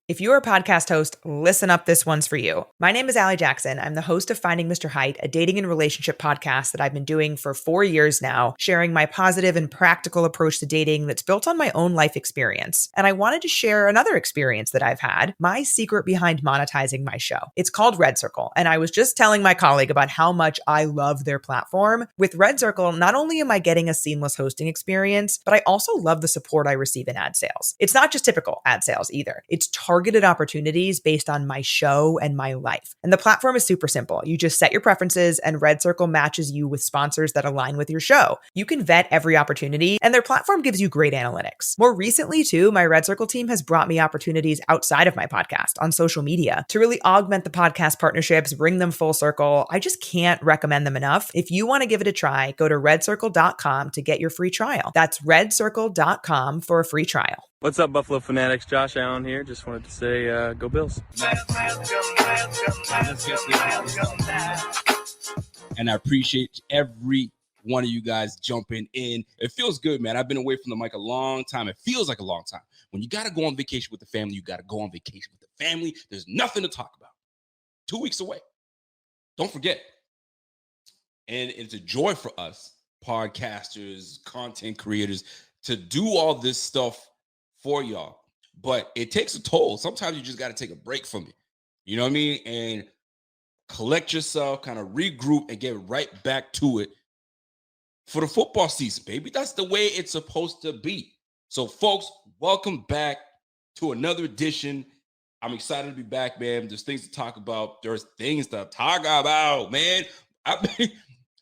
If you're a podcast host, listen up. This one's for you. My name is Allie Jackson. I'm the host of Finding Mr. Height, a dating and relationship podcast that I've been doing for 4 years now, sharing my positive and practical approach to dating that's built on my own life experience. And I wanted to share another experience that I've had, my secret behind monetizing my show. It's called Red Circle. And I was just telling my colleague about how much I love their platform. With Red Circle, not only am I getting a seamless hosting experience, but I also love the support I receive in ad sales. It's not just typical ad sales either. It's targeted opportunities based on my show and my life. And the platform is super simple. You just set your preferences and Red Circle matches you with sponsors that align with your show. You can vet every opportunity and their platform gives you great analytics. More recently too, my Red Circle team has brought me opportunities outside of my podcast on social media to really augment the podcast partnerships, bring them full circle. I just can't recommend them enough. If you want to give it a try, go to redcircle.com to get your free trial. That's redcircle.com for a free trial. What's up, Buffalo Fanatics? Josh Allen here. Just wanted to say, go Bills. And I appreciate every one of you guys jumping in. It feels good, man. I've been away from the mic a long time. It feels like a long time. When you got to go on vacation with the family, you got to go on vacation with the family. There's nothing to talk about. 2 weeks away. Don't forget. And it's a joy for us, podcasters, content creators, to do all this stuff for y'all, but it takes a toll. Sometimes you just got to take a break from it. You know what I mean? And collect yourself, kind of regroup and get right back to it for the football season, baby. That's the way it's supposed to be. So, folks, welcome back to another edition. I'm excited to be back, man. There's things to talk about. There's things to talk about, man.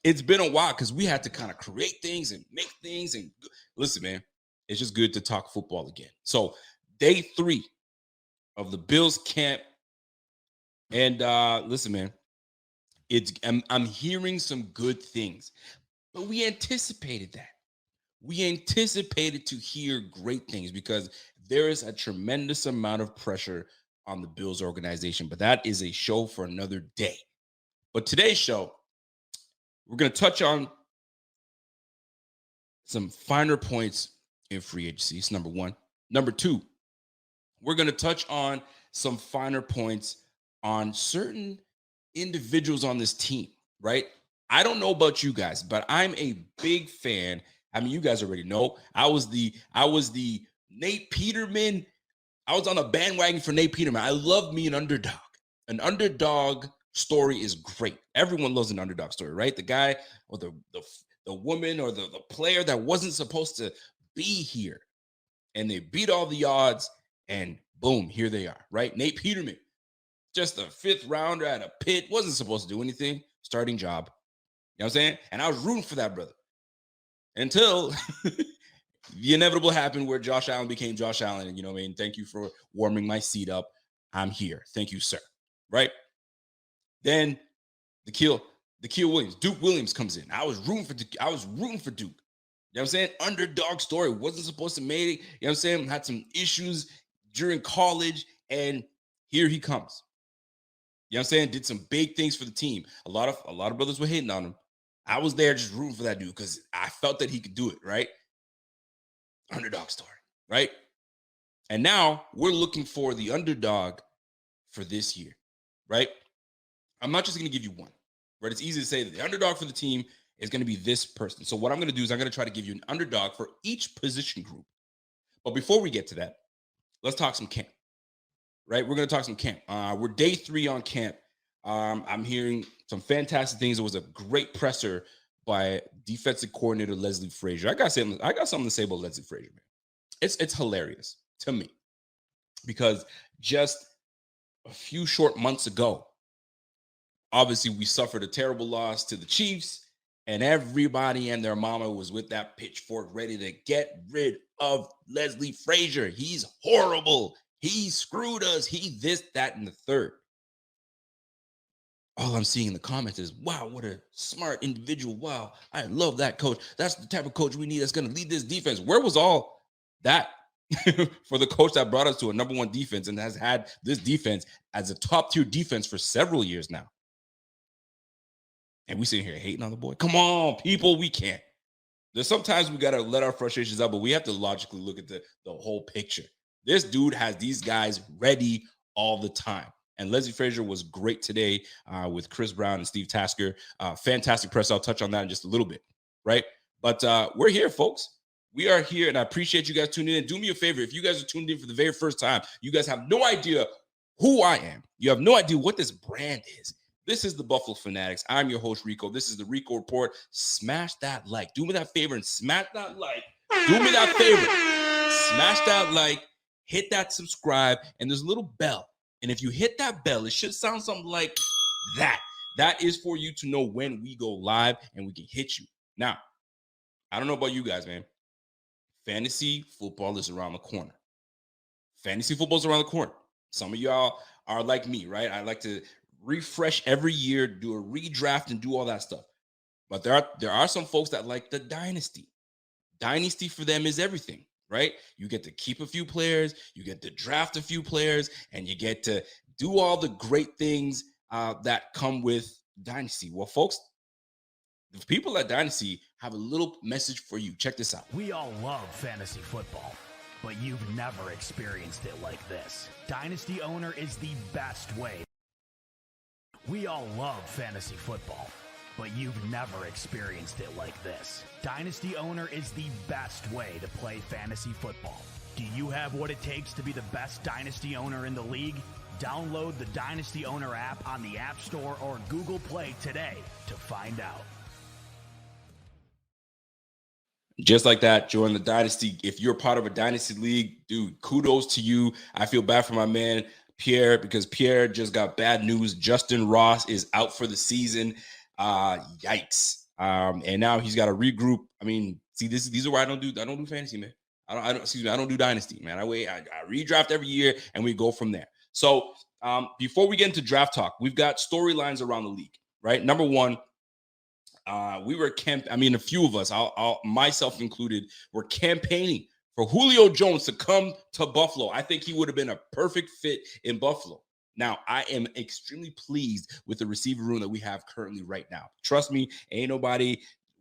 It's been a while because we had to kind of create things and make things. And listen, man. It's just good to talk football again. So day 3 of the Bills camp. And listen, man, I'm hearing some good things, but we anticipated that. We anticipated to hear great things because there is a tremendous amount of pressure on the Bills organization, but that is a show for another day. But today's show, we're going to touch on some finer points in free agency. It's number 1. Number 2, we're going to touch on some finer points on certain individuals on this team, right? I don't know about you guys, but I'm a big fan. I mean, you guys already know. I was the Nate Peterman. I was on a bandwagon for Nate Peterman. I love me an underdog. An underdog story is great. Everyone loves an underdog story, right? The guy or the woman or the player that wasn't supposed to be here, and they beat all the odds, and boom, here they are, right? Nate Peterman, just a 5th rounder at a Pitt, wasn't supposed to do anything, starting job. You know what I'm saying? And I was rooting for that brother until the inevitable happened where Josh Allen became Josh Allen. And you know what I mean? Thank you for warming my seat up. I'm here. Thank you, sir. Right? Then the Williams, Duke Williams comes in. I was rooting for Duke. You know what I'm saying? Underdog story. Wasn't supposed to make it. You know what I'm saying? Had some issues during college, and here he comes. You know what I'm saying? Did some big things for the team. A lot of brothers were hating on him. I was there just rooting for that dude because I felt that he could do it, right? Underdog story, right? And now we're looking for the underdog for this year, right? I'm not just going to give you one, right? It's easy to say that the underdog for the team is going to be this person. So what I'm going to do is I'm going to try to give you an underdog for each position group. But before we get to that, let's talk some camp, right? We're going to talk some camp. We're day 3 on camp. I'm hearing some fantastic things. It was a great presser by defensive coordinator Leslie Frazier. I got something to say about Leslie Frazier, man. It's hilarious to me because just a few short months ago, obviously we suffered a terrible loss to the Chiefs, and everybody and their mama was with that pitchfork ready to get rid of Leslie Frazier. He's horrible. He screwed us. He this, that, and the third. All I'm seeing in the comments is, wow, what a smart individual. Wow, I love that coach. That's the type of coach we need that's going to lead this defense. Where was all that for the coach that brought us to a number 1 defense and has had this defense as a top-tier defense for several years now? And we sitting here hating on the boy. Come on, people, we can't. There's sometimes we got to let our frustrations out, but we have to logically look at the whole picture. This dude has these guys ready all the time. And Leslie Frazier was great today with Chris Brown and Steve Tasker. Fantastic press. I'll touch on that in just a little bit, right? But we're here, folks. We are here, and I appreciate you guys tuning in. Do me a favor. If you guys are tuned in for the very first time, you guys have no idea who I am. You have no idea what this brand is. This is the Buffalo Fanatics. I'm your host, Rico. This is the Rico Report. Smash that like. Do me that favor and smash that like. Do me that favor. Smash that like. Hit that subscribe. And there's a little bell. And if you hit that bell, it should sound something like that. That is for you to know when we go live and we can hit you. Now, I don't know about you guys, man. Fantasy football is around the corner. Fantasy football is around the corner. Some of y'all are like me, right? I like to refresh every year, do a redraft, and do all that stuff. But there are some folks that like the dynasty. Dynasty for them is everything, right? You get to keep a few players, you get to draft a few players, and you get to do all the great things that come with dynasty. Well, folks, the people at Dynasty have a little message for you. Check this out. We all love fantasy football, but you've never experienced it like this. Dynasty Owner is the best way. We all love fantasy football, but you've never experienced it like this. Dynasty Owner is the best way to play fantasy football. Do you have what it takes to be the best Dynasty Owner in the league? Download the Dynasty Owner app on the App Store or Google Play today to find out. Just like that, join the Dynasty. If you're part of a Dynasty league, dude, kudos to you. I feel bad for my man, Pierre, because Pierre just got bad news. Justin Ross is out for the season. Yikes. And now he's got to regroup. I mean, see, these are why I don't do fantasy, man. I don't do Dynasty, man. I redraft every year and we go from there. So before we get into draft talk, we've got storylines around the league, right? Number one, we were a few of us, I'll myself included, were campaigning for Julio Jones to come to Buffalo. I think he would have been a perfect fit in Buffalo. Now, I am extremely pleased with the receiver room that we have currently right now. Trust me, ain't nobody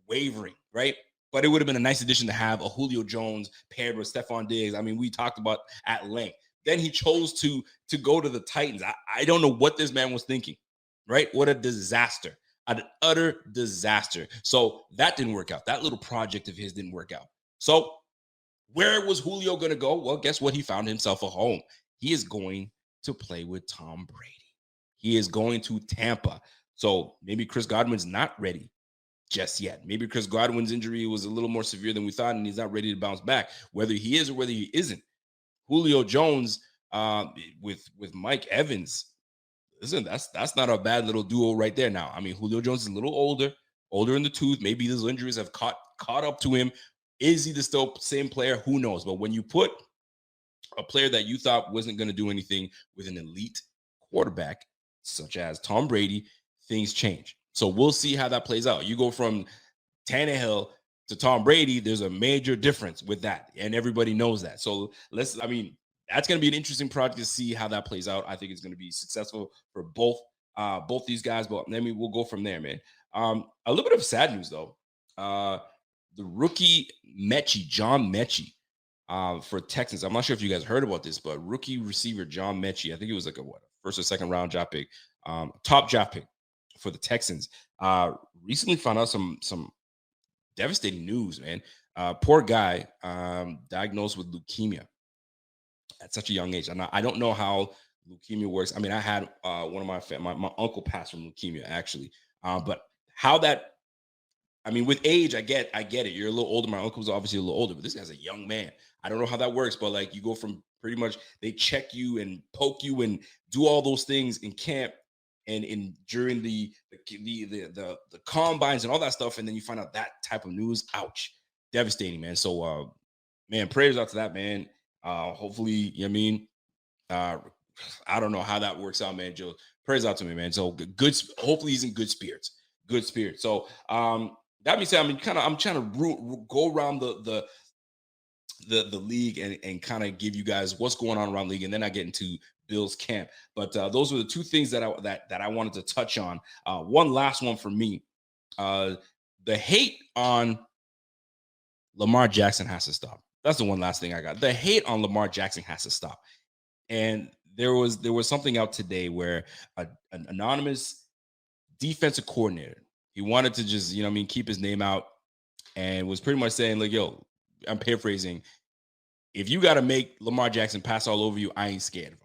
wavering, right? But it would have been a nice addition to have a Julio Jones paired with Stephon Diggs. I mean, we talked about at length. Then he chose to go to the Titans. I don't know what this man was thinking, right? What a disaster. An utter disaster. So that didn't work out. That little project of his didn't work out. So where was Julio going to go? Well, guess what? He found himself a home. He is going to play with Tom Brady. He is going to Tampa. So maybe Chris Godwin's not ready just yet. Maybe Chris Godwin's injury was a little more severe than we thought, and he's not ready to bounce back. Whether he is or whether he isn't, Julio Jones with Mike Evans, listen, that's not a bad little duo right there. Now, I mean, Julio Jones is a little older in the tooth. Maybe those injuries have caught up to him. Is he the still same player? Who knows? But when you put a player that you thought wasn't going to do anything with an elite quarterback, such as Tom Brady, things change. So we'll see how that plays out. You go from Tannehill to Tom Brady, there's a major difference with that, and everybody knows that. So that's going to be an interesting project to see how that plays out. I think it's going to be successful for both these guys, but we'll go from there, man. A little bit of sad news, though. The rookie John Mechie for Texans. I'm not sure if you guys heard about this, but rookie receiver John Mechie, I think it was like a first or second round draft pick, top draft pick for the Texans. Recently found out some devastating news, man. Poor guy, diagnosed with leukemia at such a young age. And I don't know how leukemia works. I mean, I had one of my uncle passed from leukemia, actually. But how that, I mean, with age, I get it. You're a little older. My uncle was obviously a little older, but this guy's a young man. I don't know how that works, but like you go from pretty much they check you and poke you and do all those things in camp and during the combines and all that stuff, and then you find out that type of news. Ouch, devastating, man. So, man, prayers out to that man. Hopefully, you know what I mean. I don't know how that works out, man. Joe, prayers out to me, man. So good. Hopefully, he's in good spirits. Good spirits. So, that being said, I'm trying to go around the league and kind of give you guys what's going on around the league, and then I get into Bills camp. But those were the two things that I wanted to touch on. One last one for me. The hate on Lamar Jackson has to stop. That's the one last thing I got. The hate on Lamar Jackson has to stop. And there was something out today where an anonymous defensive coordinator, he wanted to just, keep his name out, and was pretty much saying, like, yo, I'm paraphrasing, if you got to make Lamar Jackson pass all over you, I ain't scared of him.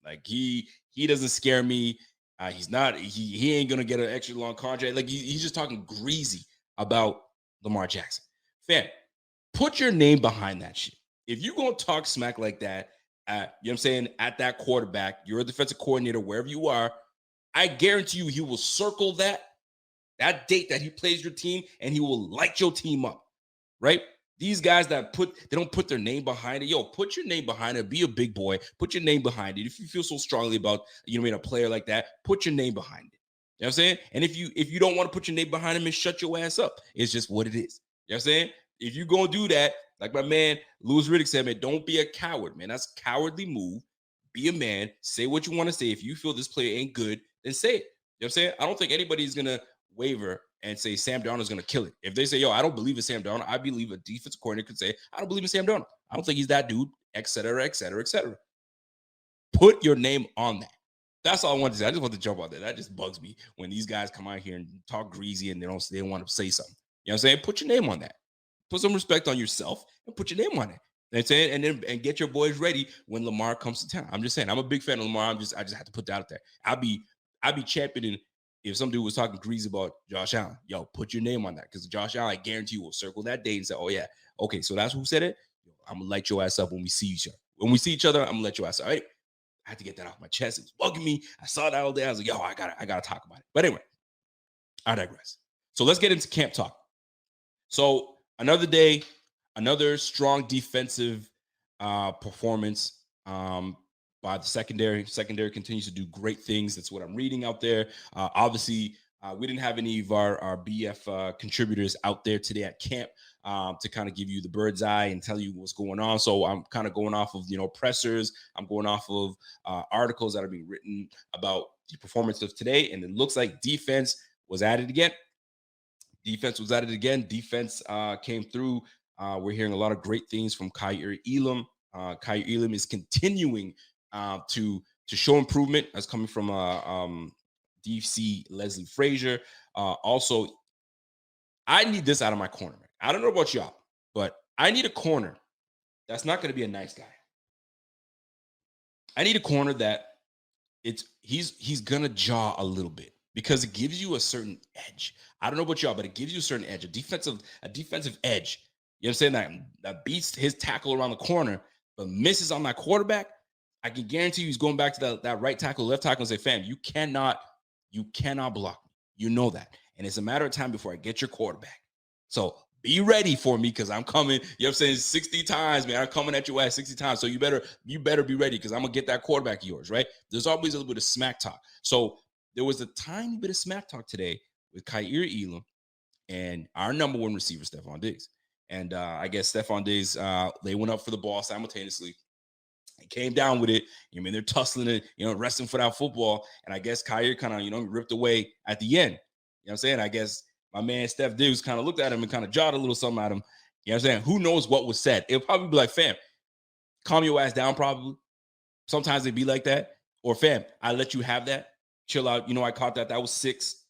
Like, he doesn't scare me. He ain't gonna get an extra long contract. Like, he's just talking greasy about Lamar Jackson. Fam, put your name behind that shit. If you're gonna talk smack like that, at that quarterback, you're a defensive coordinator, wherever you are, I guarantee you he will circle that date that he plays your team, and he will light your team up, right? These guys that they don't put their name behind it. Yo, put your name behind it. Be a big boy. Put your name behind it. If you feel so strongly about, a player like that, put your name behind it. You know what I'm saying? And if you don't want to put your name behind him, and shut your ass up. It's just what it is. You know what I'm saying? If you're going to do that, like my man Louis Riddick said, man, don't be a coward, man. That's a cowardly move. Be a man. Say what you want to say. If you feel this player ain't good, then say it. You know what I'm saying? I don't think anybody's going to waver and say Sam Darnold is going to kill it. If they say, yo, I don't believe in Sam Darnold, I believe a defensive coordinator could say, I don't believe in Sam Darnold. I don't think he's that dude, et cetera, et cetera, et cetera. Put your name on that. That's all I wanted to say. I just want to jump on that. That just bugs me when these guys come out here and talk greasy and they don't want to say something. You know what I'm saying? Put your name on that. Put some respect on yourself and put your name on it. You know what I'm saying? And get your boys ready when Lamar comes to town. I'm just saying, I'm a big fan of Lamar. I just have to put that out there. I'll be championing if some dude was talking greasy about Josh Allen. Yo, put your name on that, because Josh Allen, I guarantee you, will circle that date and say, oh yeah, okay, so that's who said it. I'm gonna light your ass up when we see each other. When we see each other, I'm gonna let your ass up. Right? I had to get that off my chest. It was bugging me. I saw that all day. I was like, yo, I gotta talk about it. But anyway, I digress. So let's get into camp talk. So another day, another strong defensive performance by the secondary. Secondary continues to do great things. That's what I'm reading out there. Obviously, we didn't have any of our BF contributors out there today at camp to kind of give you the bird's eye and tell you what's going on. So I'm kind of going off of, pressers. I'm going off of articles that are being written about the performance of today. And it looks like defense was at it again. Defense came through. We're hearing a lot of great things from Kaiir Elam. Kaiir Elam is continuing to show improvement. That's coming from DC Leslie Frazier. Also, I need this out of my corner. I don't know about y'all, but I need a corner that's not going to be a nice guy. I need a corner that he's going to jaw a little bit, because it gives you a certain edge. I don't know about y'all, but it gives you a certain edge, a defensive edge. You know what I'm saying? That beats his tackle around the corner, but misses on that quarterback. I can guarantee you he's going back to that right tackle, left tackle, and say, fam, you cannot block me. You know that. And it's a matter of time before I get your quarterback. So be ready for me, because I'm coming, you know what I'm saying, 60 times, man. I'm coming at your ass 60 times. So you better be ready, because I'm going to get that quarterback of yours, right? There's always a little bit of smack talk. So there was a tiny bit of smack talk today with Kaiir Elam and our number one receiver, Stephon Diggs. And I guess Stephon Diggs, they went up for the ball simultaneously. He came down with it. They're tussling it, wrestling for that football. And I guess Kaiir kind of, ripped away at the end. You know what I'm saying? I guess my man Steph Diggs kind of looked at him and kind of jotted a little something at him. You know what I'm saying? Who knows what was said? It'll probably be like, fam, calm your ass down, probably. Sometimes they be like that. Or, fam, I let you have that. Chill out. I caught that. That was 6.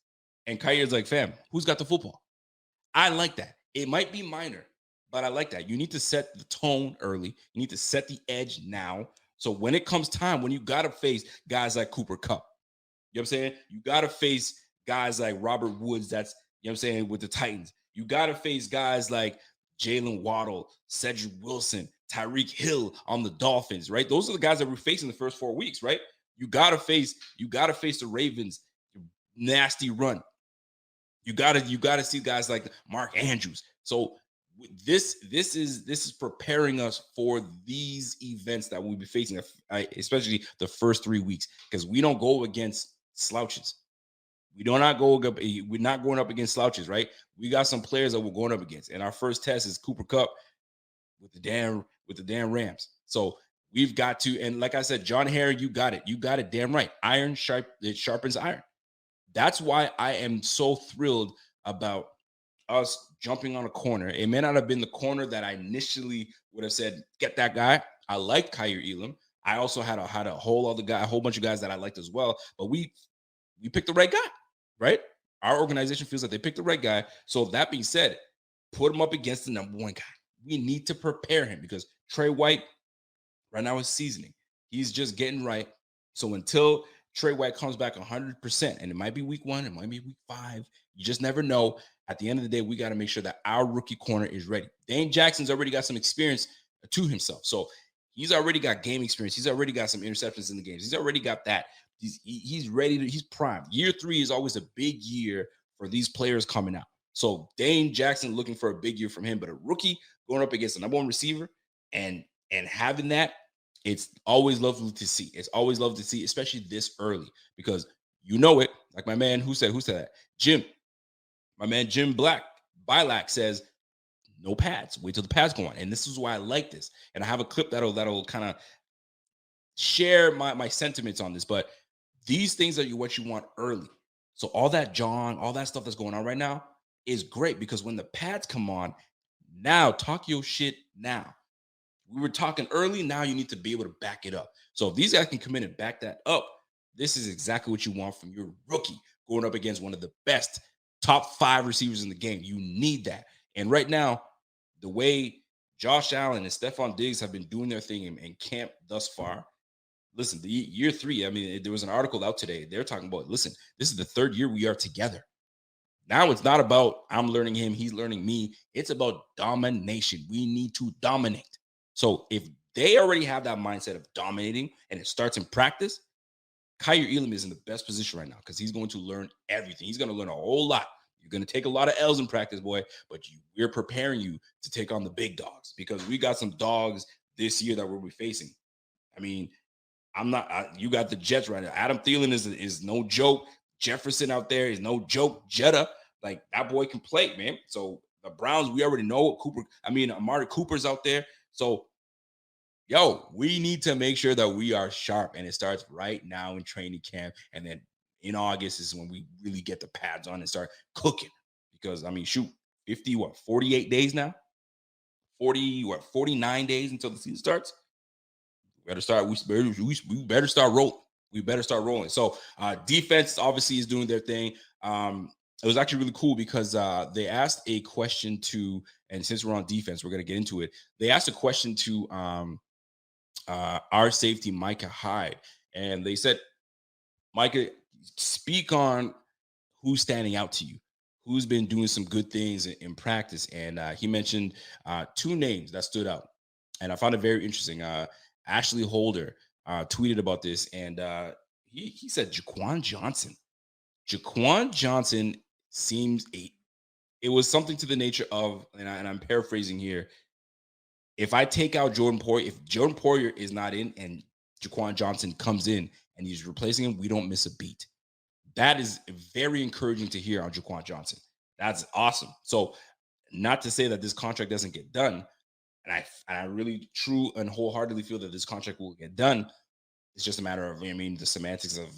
And Kair's like, fam, who's got the football? I like that. It might be minor, but I like that. You need to set the tone early. You need to set the edge now. So when it comes time, when you got to face guys like Cooper Kupp, you know what I'm saying? You got to face guys like Robert Woods, that's, you know what I'm saying, with the Titans. You got to face guys like Jalen Waddle, Cedric Wilson, Tyreek Hill on the Dolphins, right? Those are the guys that we're facing the first 4 weeks, right? You gotta face the Ravens, nasty run. You gotta see guys like Mark Andrews. So this is preparing us for these events that we'll be facing, especially the first 3 weeks, because we don't go against slouches. We're not going up against slouches, right? We got some players that we're going up against, and our first test is Cooper Kupp with the damn Rams. So we've got to, and like I said, John Harry, you got it damn right. Iron sharpens iron. That's why I am so thrilled about us jumping on a corner. It may not have been the corner that I initially would have said, get that guy. I like Kyer Elam. I also had a whole bunch of guys that I liked as well. But we picked the right guy, right? Our organization feels that they picked the right guy. So that being said, put him up against the number one guy. We need to prepare him because Trey White right now is seasoning. He's just getting right. So until Trey White comes back 100%, and it might be week 1, it might be week 5, you just never know. At the end of the day, we got to make sure that our rookie corner is ready. Dane Jackson's already got some experience to himself. So he's already got game experience. He's already got some interceptions in the games. He's already got that. He's ready he's primed. Year 3 is always a big year for these players coming out. So Dane Jackson looking for a big year from him, but a rookie going up against the number one receiver and having that, it's always lovely to see. It's always lovely to see, especially this early, because you know it. Like my man, who said that? My man Jim Bilac says, no pads. Wait till the pads go on. And this is why I like this. And I have a clip that'll kind of share my sentiments on this. But these things are what you want early. So all that all that stuff that's going on right now is great, because when the pads come on, now talk your shit now. We were talking early. Now you need to be able to back it up. So if these guys can come in and back that up, this is exactly what you want from your rookie going up against one of the best top 5 receivers in the game. You need that. And right now, the way Josh Allen and Stephon Diggs have been doing their thing in camp thus far, listen, the year 3, I mean, there was an article out today. They're talking about, listen, this is the 3rd year we are together. Now it's not about I'm learning him, he's learning me. It's about domination. We need to dominate. So if they already have that mindset of dominating and it starts in practice, Kyer Elam is in the best position right now because he's going to learn everything. He's going to learn a whole lot. You're going to take a lot of L's in practice, boy, but we're preparing you to take on the big dogs, because we got some dogs this year that we'll be facing. I mean, you got the Jets right now. Adam Thielen is no joke. Jefferson out there is no joke. Jetta, like, that boy can play, man. So the Browns, we already know Amari Cooper's out there. So, we need to make sure that we are sharp, and it starts right now in training camp. And then in August is when we really get the pads on and start cooking. Because, 48 days now? 49 days until the season starts? We better start rolling. We better start rolling. So defense obviously is doing their thing. It was actually really cool because they asked a question to, and since we're on defense, we're going to get into it. They asked a question to our safety, Micah Hyde. And they said, Micah, speak on who's standing out to you, who's been doing some good things in practice. And he mentioned 2 names that stood out. And I found it very interesting. Ashley Holder tweeted about this, and he said Jaquan Johnson. Jaquan Johnson seems it was something to the nature of, and I'm paraphrasing here, if I take out Jordan Poyer, if Jordan Poyer is not in and Jaquan Johnson comes in and he's replacing him, we don't miss a beat. That is very encouraging to hear on Jaquan Johnson. That's awesome. So not to say that this contract doesn't get done, and I really, true and wholeheartedly feel that this contract will get done. It's just a matter of, the semantics of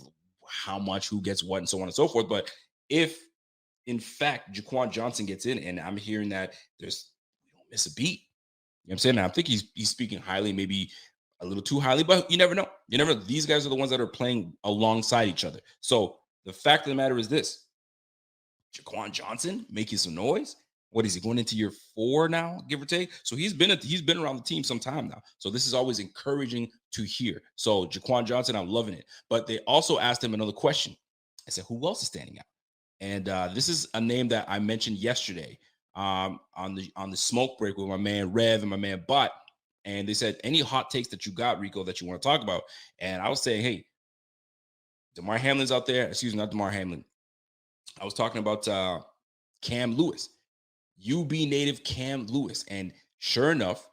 how much, who gets what, and so on and so forth. But if, in fact, Jaquan Johnson gets in, and I'm hearing that we don't miss a beat, you know what I'm saying? Now, I think he's speaking highly, maybe a little too highly, but you never know. These guys are the ones that are playing alongside each other. So the fact of the matter is this: Jaquan Johnson making some noise. What is he going into year 4 now, give or take? So he's been around the team some time now. So this is always encouraging to hear. So Jaquan Johnson, I'm loving it. But they also asked him another question. I said, who else is standing out? And this is a name that I mentioned yesterday on the smoke break with my man Rev and my man Bot. And they said, any hot takes that you got, Rico, that you want to talk about? And I was saying, hey, Damar Hamlin's out there. Excuse me, not Damar Hamlin. I was talking about Cam Lewis. UB native Cam Lewis. And sure enough,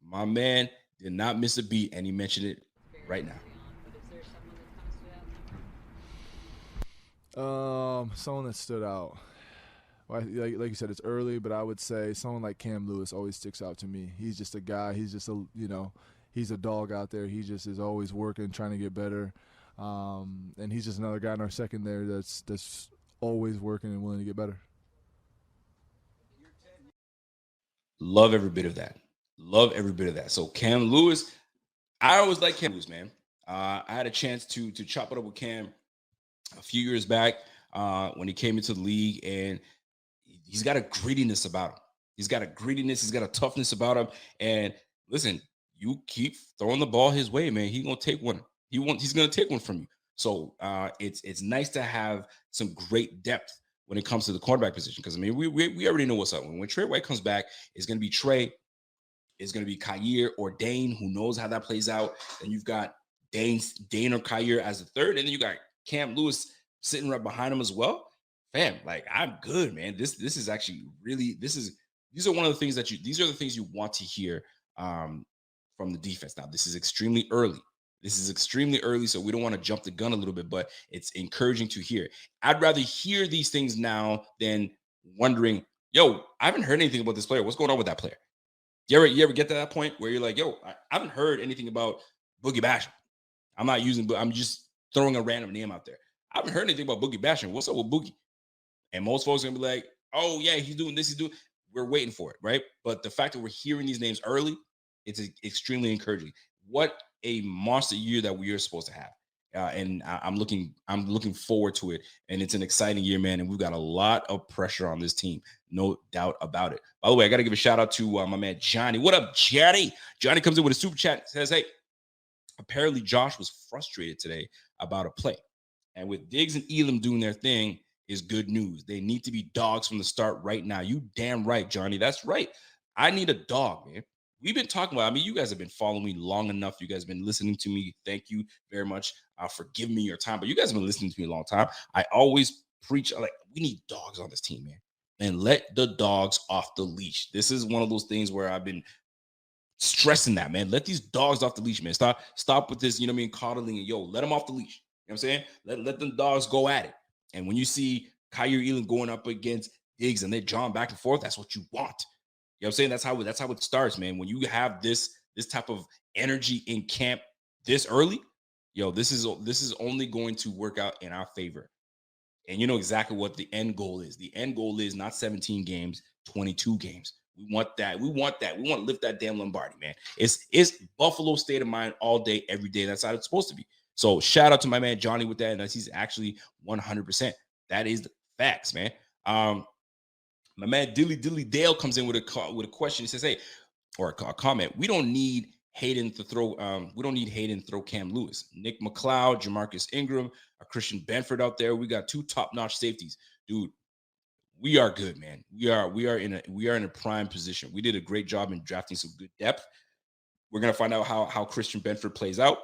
my man did not miss a beat, and he mentioned it right now. Someone that stood out. Well, like you said, it's early, but I would say someone like Cam Lewis always sticks out to me. He's just a guy. He's just he's a dog out there. He just is always working, trying to get better. And he's just another guy in our secondary that's always working and willing to get better. Love every bit of that. Love every bit of that. So Cam Lewis, I always like Cam Lewis, man. I had a chance to chop it up with Cam a few years back when he came into the league, and he's got a grittiness about him. He's got a grittiness. He's got a toughness about him. And listen, you keep throwing the ball his way, man. He's gonna take one. He's gonna take one from you. So it's nice to have some great depth when it comes to the quarterback position. Because I mean, we already know what's up. When Trey White comes back, it's gonna be Trey, it's gonna be Kyer or Dane, who knows how that plays out. And you've got Dane or Kyer as the third, and then you got Cam Lewis sitting right behind him as well. Fam, like, I'm good, man. This is actually really, these are one of the things that these are the things you want to hear from the defense. Now, this is extremely early. This is extremely early, so we don't want to jump the gun a little bit, but it's encouraging to hear. I'd rather hear these things now than wondering, yo, I haven't heard anything about this player. What's going on with that player? You ever get to that point where you're like, yo, I haven't heard anything about Boogie Basham. I'm just throwing a random name out there. I haven't heard anything about Boogie Basham. What's up with Boogie? And most folks are gonna be like, oh yeah, he's doing this, he's doing. We're waiting for it, right? But the fact that we're hearing these names early, it's extremely encouraging. What a monster year that we are supposed to have. And I'm looking forward to it. And it's an exciting year, man. And we've got a lot of pressure on this team, no doubt about it. By the way, I got to give a shout out to my man Johnny. What up, Johnny? Johnny comes in with a super chat. Says, hey, apparently Josh was frustrated today about a play. And with Diggs and Elam doing their thing is good news. They need to be dogs from the start right now. You damn right, Johnny. That's right. I need a dog, man. We've been talking about, I mean, you guys have been following me long enough. You guys have been listening to me. Thank you very much for giving me your time. But you guys have been listening to me a long time. I always preach, like, we need dogs on this team, man. And let the dogs off the leash. This is one of those things where I've been stressing that, man. Let these dogs off the leash, man. Stop with this, you know what I mean, coddling and let them off the leash. You know what I'm saying? Let them dogs go at it. And when you see Kyer Elam going up against Diggs and they're jawing back and forth, that's what you want. You know what I'm saying? That's how it starts, man. When you have this type of energy in camp this early, this is only going to work out in our favor. And you know exactly what the end goal is. The end goal is not 17 games, 22 games. We want that. We want to lift that damn Lombardi, man. It's Buffalo state of mind all day, every day. That's how it's supposed to be. So shout out to my man Johnny with that. And he's actually 100%. That is the facts, man. My man Dilly Dale comes in with a question. He says, hey, or a comment. We don't need Hayden to throw. We don't need Hayden to throw Cam Lewis, Nick McLeod, Jamarcus Ingram, a Christian Benford out there. We got two top-notch safeties, dude. We are good, man. We are in a prime position. We did a great job in drafting some good depth. We're gonna find out how Christian Benford plays out.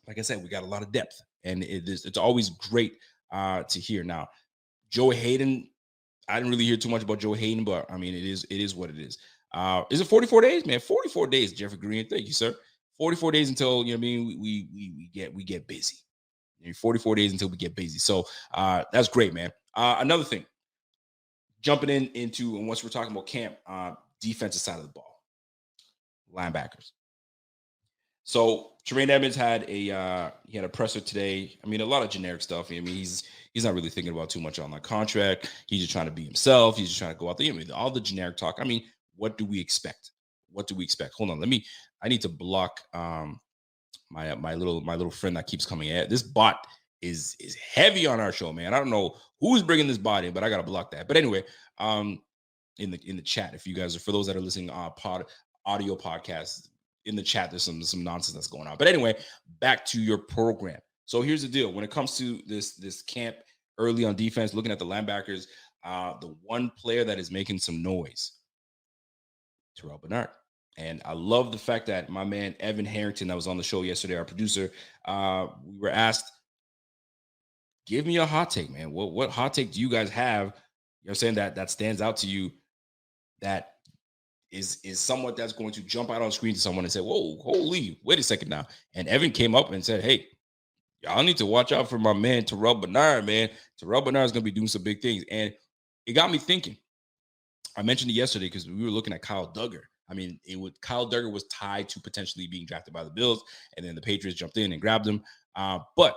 Like I said, we got a lot of depth, and it's always great to hear. Now, Joe Hayden, I didn't really hear too much about Joe Hayden, but I mean, it is what it is. Is it 44 days, man? 44 days, Jeffrey Green. Thank you, sir. 44 days until we get busy. 44 days until we get busy. So that's great, man. Another thing, jumping into, and once we're talking about camp, defensive side of the ball, linebackers. So Tremaine Edmonds had a presser today. I mean, a lot of generic stuff. I mean, he's not really thinking about too much on that contract. He's just trying to be himself. He's just trying to go out there. I mean, all the generic talk. I mean, what do we expect? Hold on. I need to block my little friend that keeps coming at. This bot is heavy on our show, man. I don't know who's bringing this bot in, but I gotta block that. But anyway, in the chat, if you guys are, for those that are listening audio podcasts, in the chat, there's some nonsense that's going on. But anyway, back to your program. So here's the deal. When it comes to this camp early on defense, looking at the linebackers, the one player that is making some noise, Terrell Bernard. And I love the fact that my man Evan Harrington, that was on the show yesterday, our producer, we were asked, give me a hot take, man. What hot take do you guys have? You know what I'm saying, that stands out to you, that is somewhat that's going to jump out on screen to someone and say, whoa, holy, wait a second now. And Evan came up and said, hey, y'all need to watch out for my man Terrell Bernard, man. Terrell Bernard is going to be doing some big things. And it got me thinking. I mentioned it yesterday because we were looking at Kyle Duggar. I mean, Kyle Duggar was tied to potentially being drafted by the Bills, and then the Patriots jumped in and grabbed him. But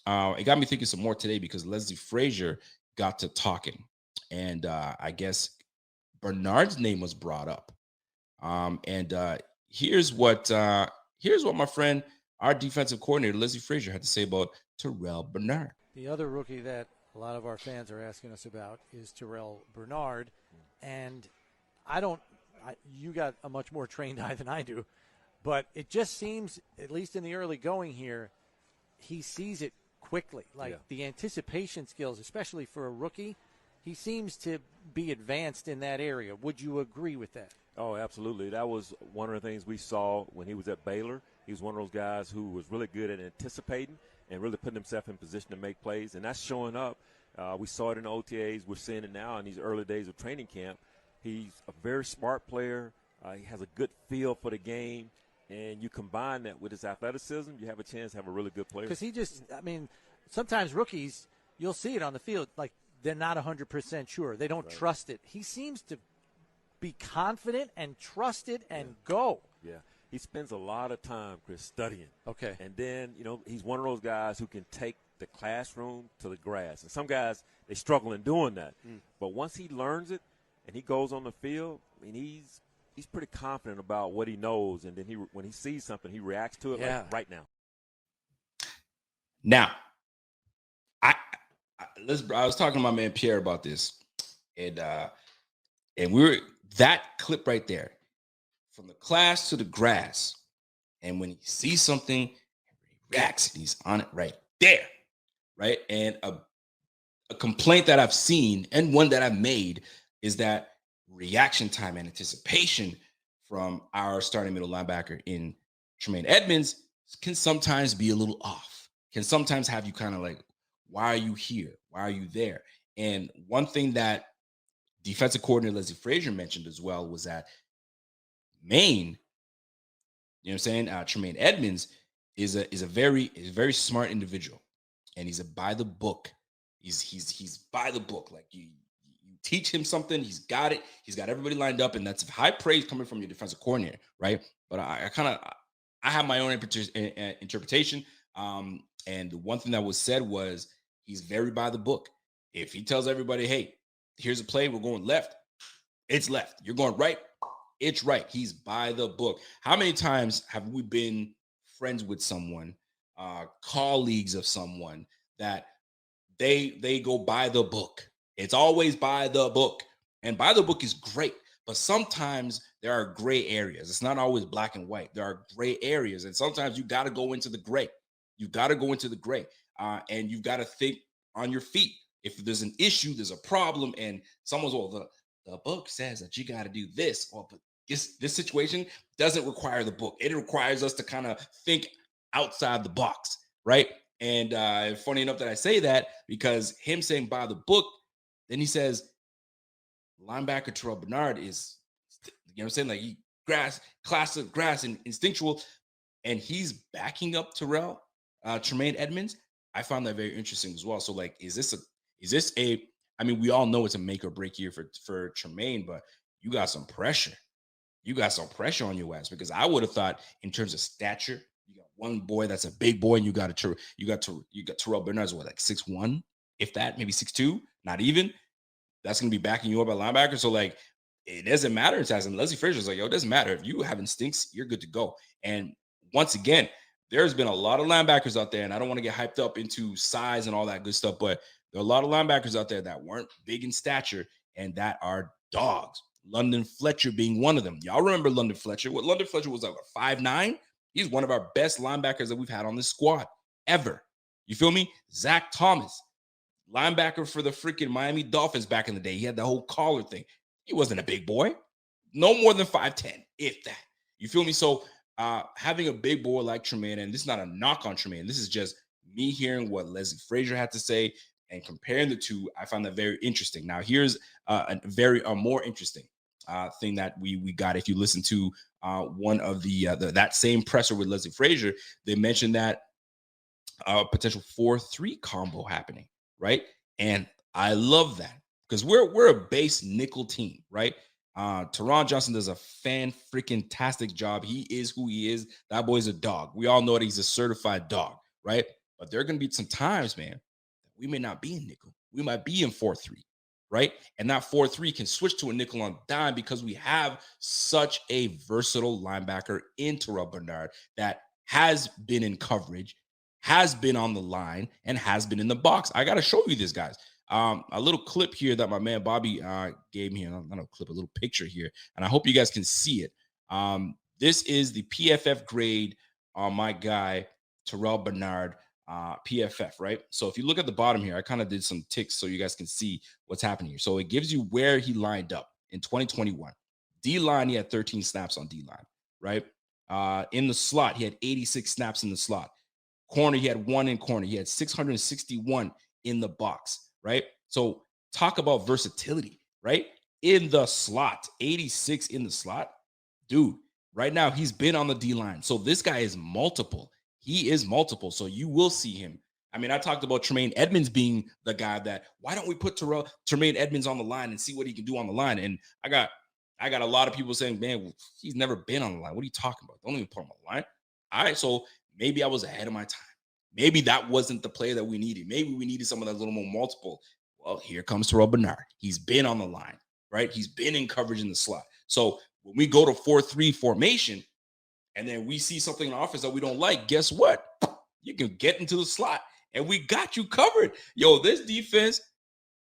it got me thinking some more today because Leslie Frazier got to talking. And I guess Bernard's name was brought up. And here's what my friend, our defensive coordinator, Leslie Frazier, had to say about Terrell Bernard. The other rookie that a lot of our fans are asking us about is Terrell Bernard. And you got a much more trained eye than I do, but it just seems, at least in the early going here, he sees it quickly. Like the anticipation skills, especially for a rookie, he seems to be advanced in that area. Would you agree with that? Oh, absolutely. That was one of the things we saw when he was at Baylor. He was one of those guys who was really good at anticipating and really putting himself in position to make plays, and that's showing up. We saw it in the OTAs. We're seeing it now in these early days of training camp. He's a very smart player. He has a good feel for the game, and you combine that with his athleticism, you have a chance to have a really good player. Because sometimes rookies, you'll see it on the field, like they're not 100% sure. They don't trust it. He seems to be confident and trust it and go. Yeah. He spends a lot of time, Chris, studying. Okay. And then, he's one of those guys who can take the classroom to the grass. And some guys, they struggle in doing that. But once he learns it and he goes on the field, he's pretty confident about what he knows. And then when he sees something, he reacts to it like right now. Now, I was talking to my man Pierre about this. And that clip right there, from the class to the grass, and when he sees something, he reacts, and he's on it right there, right? And a complaint that I've seen, and one that I've made, is that reaction time and anticipation from our starting middle linebacker in Tremaine Edmonds can sometimes be a little off, can sometimes have you kind of like, why are you here? Why are you there? And one thing that defensive coordinator Leslie Frazier mentioned as well was that Tremaine Edmonds is a very smart individual, and he's a by the book. He's by the book. Like you teach him something, he's got it. He's got everybody lined up, and that's high praise coming from your defensive coordinator, right? But I have my own interpretation. And the one thing that was said was he's very by the book. If he tells everybody, hey, here's a play, we're going left, it's left. You're going right, it's right. He's by the book. How many times have we been friends with someone, colleagues of someone, that they go by the book? It's always by the book. And by the book is great. But sometimes there are gray areas. It's not always black and white. There are gray areas. And sometimes you got to go into the gray. You got to go into the gray. And you've got to think on your feet. If there's an issue, there's a problem, and someone's, the book says that you got to do this. Or but this situation doesn't require the book. It requires us to kind of think outside the box, right? And funny enough that I say that, because him saying by the book, then he says linebacker Terrell Bernard is, like he classic grass and instinctual, and he's backing up Tremaine Edmonds. I found that very interesting as well. So like, is this a we all know it's a make or break year for Tremaine, but you got some pressure. You got some pressure on your ass, because I would have thought in terms of stature, you got one boy that's a big boy, and you got Terrell Bernard's like 6'1", if that, maybe 6'2", not even. That's going to be backing you up at linebacker. So like, it doesn't matter in size. And Leslie Frazier's like, it doesn't matter. If you have instincts, you're good to go. And once again, there's been a lot of linebackers out there, and I don't want to get hyped up into size and all that good stuff, but there are a lot of linebackers out there that weren't big in stature and that are dogs. London Fletcher being one of them. Y'all remember London Fletcher? What London Fletcher was like 5'9"? He's one of our best linebackers that we've had on this squad ever. You feel me? Zach Thomas, linebacker for the freaking Miami Dolphins back in the day. He had the whole collar thing. He wasn't a big boy. No more than 5'10", if that. You feel me? So having a big boy like Tremaine, and this is not a knock on Tremaine, this is just me hearing what Leslie Frazier had to say and comparing the two. I found that very interesting. Now, here's a more interesting thing that we got. If you listen to one of that same presser with Leslie Frazier, they mentioned that potential 4-3 combo happening, right? And I love that, because we're a base nickel team, right? Teron Johnson does a fan-freaking-tastic job. He is who he is. That boy's a dog. We all know that he's a certified dog, right? But there are going to be some times, man, that we may not be in nickel. We might be in 4-3. right? And that 4-3 can switch to a nickel on dime because we have such a versatile linebacker in Terrell Bernard that has been in coverage, has been on the line, and has been in the box. I got to show you this, guys. A little clip here that my man Bobby gave me, not a clip, a little picture here, and I hope you guys can see it. This is the PFF grade on my guy, Terrell Bernard, PFF, right? So if you look at the bottom here, I kind of did some ticks so you guys can see what's happening here. So it gives you where he lined up in 2021. D-line, he had 13 snaps on D-line, right? In the slot, he had 86 snaps in the slot. Corner, he had 1 in corner. He had 661 in the box, right? So talk about versatility, right? In the slot, 86 in the slot. Dude, right now he's been on the D-line. So this guy is multiple. He is multiple. So you will see him. I mean, I talked about Tremaine Edmonds being the guy that, why don't we put Tremaine Edmonds on the line and see what he can do on the line? And I got a lot of people saying, man, he's never been on the line. What are you talking about? Don't even put him on the line. All right, so maybe I was ahead of my time. Maybe that wasn't the player that we needed. Maybe we needed someone that's a little more multiple. Well, here comes Terrell Bernard. He's been on the line, right? He's been in coverage in the slot. So when we go to 4-3 formation and then we see something in the offense that we don't like, guess what? You can get into the slot and we got you covered. Yo, this defense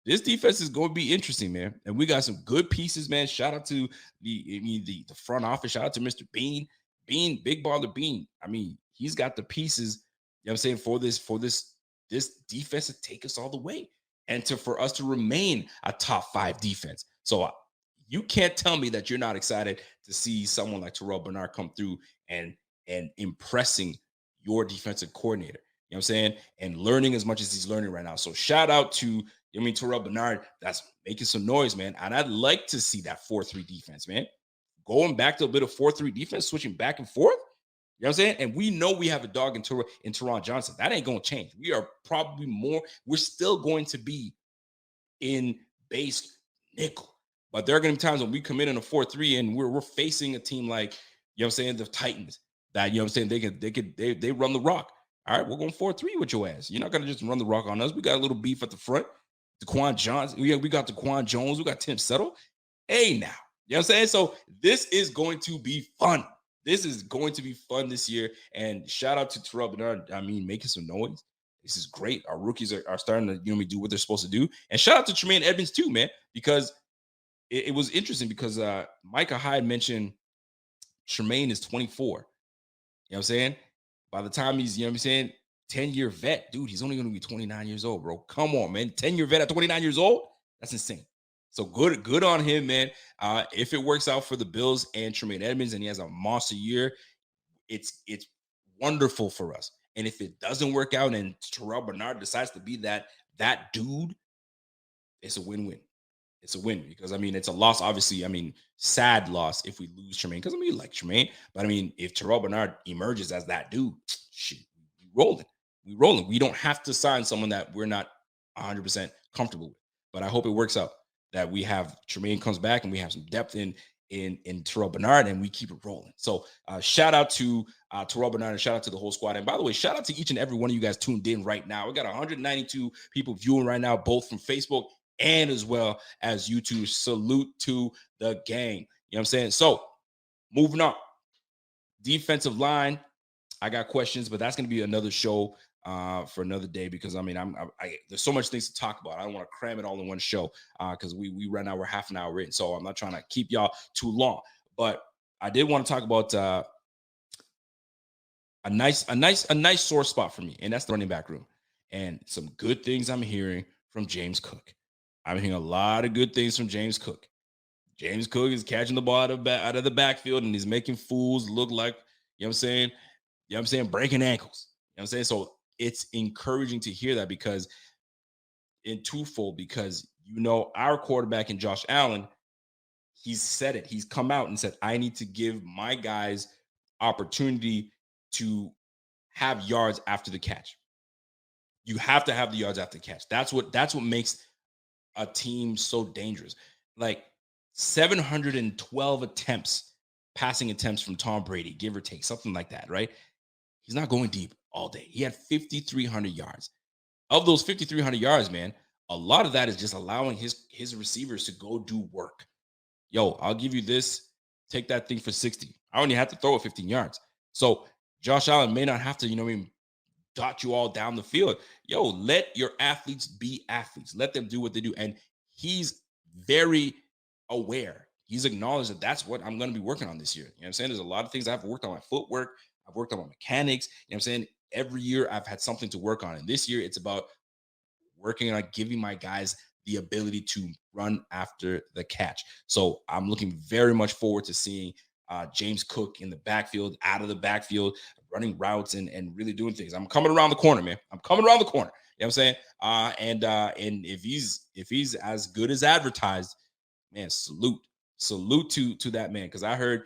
is going to be interesting, man. And we got some good pieces, man. Shout out to the front office. Shout out to Mr. Bean, Big Baller Bean. I mean, he's got the pieces, you know what I'm saying, for this defense to take us all the way and for us to remain a top 5 defense. So you can't tell me that you're not excited to see someone like Terrell Bernard come through and impressing your defensive coordinator. You know what I'm saying? And learning as much as he's learning right now. So shout out to Terrell Bernard, that's making some noise, man. And I'd like to see that 4-3 defense, man. Going back to a bit of 4-3 defense, switching back and forth. You know what I'm saying? And we know we have a dog in Teron Johnson. That ain't going to change. We are probably we're still going to be in base nickel. But there are going to be times when we come in a 4-3 and we're facing a team like, you know what I'm saying, the Titans, that, you know what I'm saying, they run the rock. All right, we're going 4-3 with your ass. You're not going to just run the rock on us. We got a little beef at the front. DeQuan Johnson. We got DeQuan Jones. We got Tim Settle. Hey, now. You know what I'm saying? So this is going to be fun. This is going to be fun this year. And shout out to Terrell Bernard. I mean, making some noise. This is great. Our rookies are starting to do what they're supposed to do. And shout out to Tremaine Edmonds too, man, because it was interesting because Micah Hyde mentioned Tremaine is 24. You know what I'm saying? By the time he's, you know what I'm saying, 10-year vet, dude, he's only going to be 29 years old, bro. Come on, man. 10-year vet at 29 years old? That's insane. So good on him, man. If it works out for the Bills and Tremaine Edmonds and he has a monster year, it's wonderful for us. And if it doesn't work out and Terrell Bernard decides to be that dude, it's a win-win. It's a win because, I mean, it's a loss, obviously. I mean, sad loss if we lose Tremaine because, I mean, you like Tremaine. But, I mean, if Terrell Bernard emerges as that dude, shit, we rolling. We don't have to sign someone that we're not 100% comfortable with. But I hope it works out that we have Tremaine comes back and we have some depth in Terrell Bernard and we keep it rolling. So shout out to Terrell Bernard and shout out to the whole squad. And by the way, shout out to each and every one of you guys tuned in right now. We got 192 people viewing right now, both from Facebook and as well as YouTube. Salute to the gang. You know what I'm saying? So moving on. Defensive line. I got questions, but that's going to be another show for another day because, I mean, there's so much things to talk about. I don't want to cram it all in one show because we right now we're half an hour in. So I'm not trying to keep y'all too long. But I did want to talk about a nice sore spot for me, and that's the running back room. And some good things I'm hearing from James Cook. I'm hearing a lot of good things from James Cook. James Cook is catching the ball out of the backfield, and he's making fools look like, you know what I'm saying, breaking ankles. You know what I'm saying? So it's encouraging to hear that because our quarterback in Josh Allen, he's said it. He's come out and said, I need to give my guys opportunity to have yards after the catch. You have to have the yards after the catch. That's what makes a team so dangerous. Like 712 passing attempts from Tom Brady, give or take, something like that, right? He's not going deep all day. He had 5,300 yards. Of those 5,300 yards, man, a lot of that is just allowing his receivers to go do work. Yo, I'll give you this. Take that thing for 60. I only have to throw it 15 yards. So Josh Allen may not have to, dot you all down the field. Yo, let your athletes be athletes. Let them do what they do. And he's very aware. He's acknowledged that that's what I'm going to be working on this year. You know what I'm saying? There's a lot of things I've worked on my footwork. I've worked on my mechanics. You know what I'm saying? Every year I've had something to work on. And this year it's about working on giving my guys the ability to run after the catch. So I'm looking very much forward to seeing James Cook in the backfield, out of the backfield, running routes and really doing things. I'm coming around the corner, man. I'm coming around the corner. You know what I'm saying? And if he's as good as advertised, man, salute to that man. Because I heard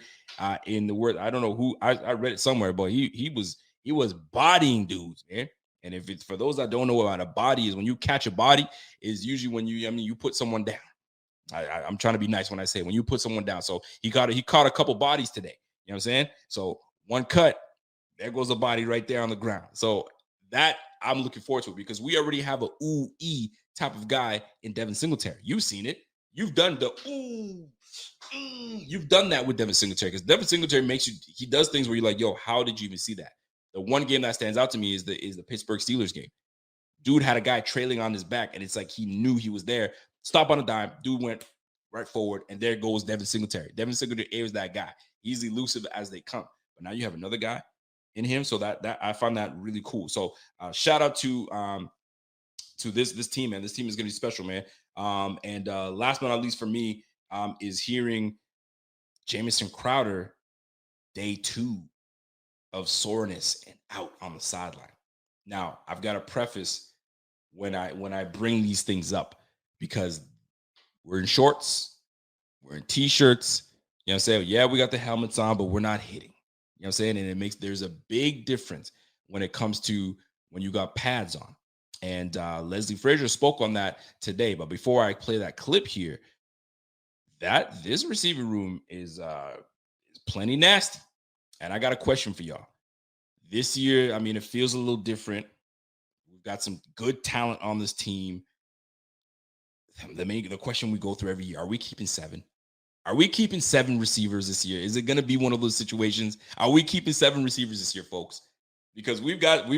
in the word, I don't know who I read it somewhere, but he was bodying dudes, man. And if it's for those that don't know what a body is, when you catch a body, is usually when you put someone down. I'm trying to be nice when I say when you put someone down. So he caught a couple bodies today. You know what I'm saying? So one cut, there goes a body right there on the ground. So that I'm looking forward to it because we already have a ooh-ee type of guy in Devin Singletary. You've seen it. You've done the ooh. You've done that with Devin Singletary because Devin Singletary he does things where you're like, yo, how did you even see that? The one game that stands out to me is the Pittsburgh Steelers game. Dude had a guy trailing on his back, and it's like he knew he was there. Stop on a dime. Dude went right forward, and there goes Devin Singletary. Devin Singletary is that guy. He's elusive as they come. But now you have another guy in him, so that I find that really cool. So shout out to this team, man. This team is going to be special, man. And last but not least for me is hearing Jamison Crowder day 2 of soreness and out on the sideline. Now, I've got to preface when I bring these things up because we're in shorts, we're in t-shirts, you know what I'm saying? Yeah, we got the helmets on, but we're not hitting. You know what I'm saying? And there's a big difference when it comes to when you got pads on. And Leslie Frazier spoke on that today. But before I play that clip here, this receiving room is plenty nasty. And I got a question for y'all. This year, I mean, it feels a little different. We've got some good talent on this team. The question we go through every year, are we keeping 7? Are we keeping 7 receivers this year? Is it going to be one of those situations? Are we keeping 7 receivers this year, folks? Because we've got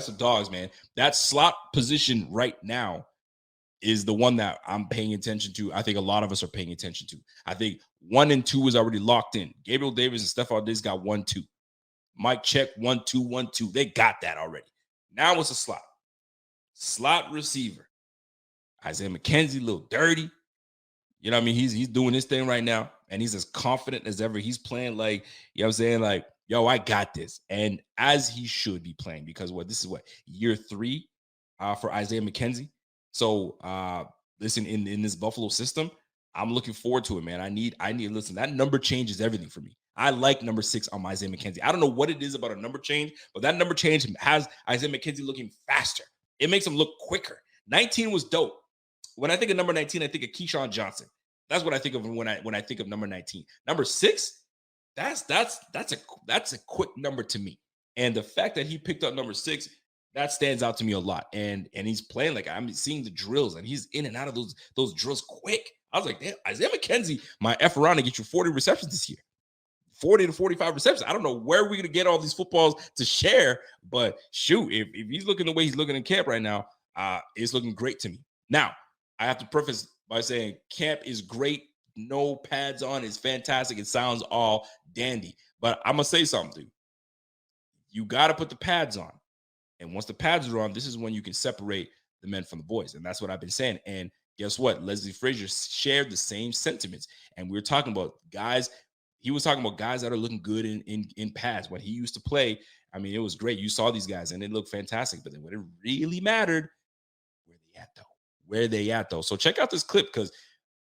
some dogs, man. That slot position right now is the one that I'm paying attention to. I think a lot of us are paying attention to. I think 1 and 2 is already locked in. Gabriel Davis and Stephon Diggs got 1, 2. Mike check 1, 2, 1, 2. They got that already. Now it's a slot receiver. Isaiah McKenzie, a little dirty. You know what I mean? He's doing his thing right now, and he's as confident as ever. He's playing like, you know what I'm saying? Like, yo, I got this. And as he should be playing, because this is year 3 for Isaiah McKenzie. So listen, in this Buffalo system, I'm looking forward to it, man. I need listen, that number changes everything for me. I like number 6 on Isaiah McKenzie. I don't know what it is about a number change, but that number change has Isaiah McKenzie looking faster. It makes him look quicker. 19 was dope. When I think of number 19, I think of Keyshawn Johnson. That's what I think of when I think of number 19. Number 6, that's a quick number to me. And the fact that he picked up number 6, that stands out to me a lot. And he's playing like I'm seeing the drills, and he's in and out of those drills quick. I was like, damn, Isaiah McKenzie might F around and get you 40 receptions this year. 40 to 45 receptions. I don't know where we're going to get all these footballs to share, but shoot, if he's looking the way he's looking in camp right now, it's looking great to me. Now, I have to preface by saying camp is great. No pads on is fantastic. It sounds all dandy. But I'm going to say something, dude. You got to put the pads on. And once the pads are on, this is when you can separate the men from the boys. And that's what I've been saying. And guess what? Leslie Frazier shared the same sentiments. And we were talking about guys. He was talking about guys that are looking good in pads. When he used to play, I mean, it was great. You saw these guys, and it looked fantastic. But then when it really mattered, where they at, though? So check out this clip because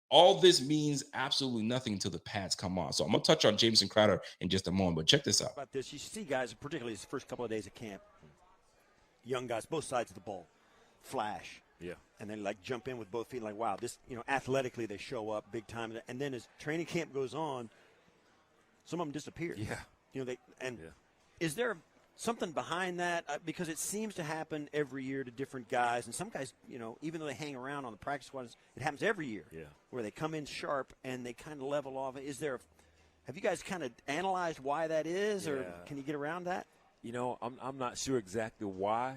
all this means absolutely nothing until the pads come on. So I'm going to touch on Jamison Crowder in just a moment, but check this out. About this, you see guys, particularly his first couple of days of camp, young guys, both sides of the ball, flash. Yeah. And then, like, jump in with both feet, like, wow, this, athletically they show up big time. And then as training camp goes on, some of them disappear. Yeah. Is there something behind that? Because it seems to happen every year to different guys. And some guys, even though they hang around on the practice squad, it happens every year where they come in sharp and they kind of level off. Have you guys kind of analyzed why that is, or can you get around that? I'm not sure exactly why,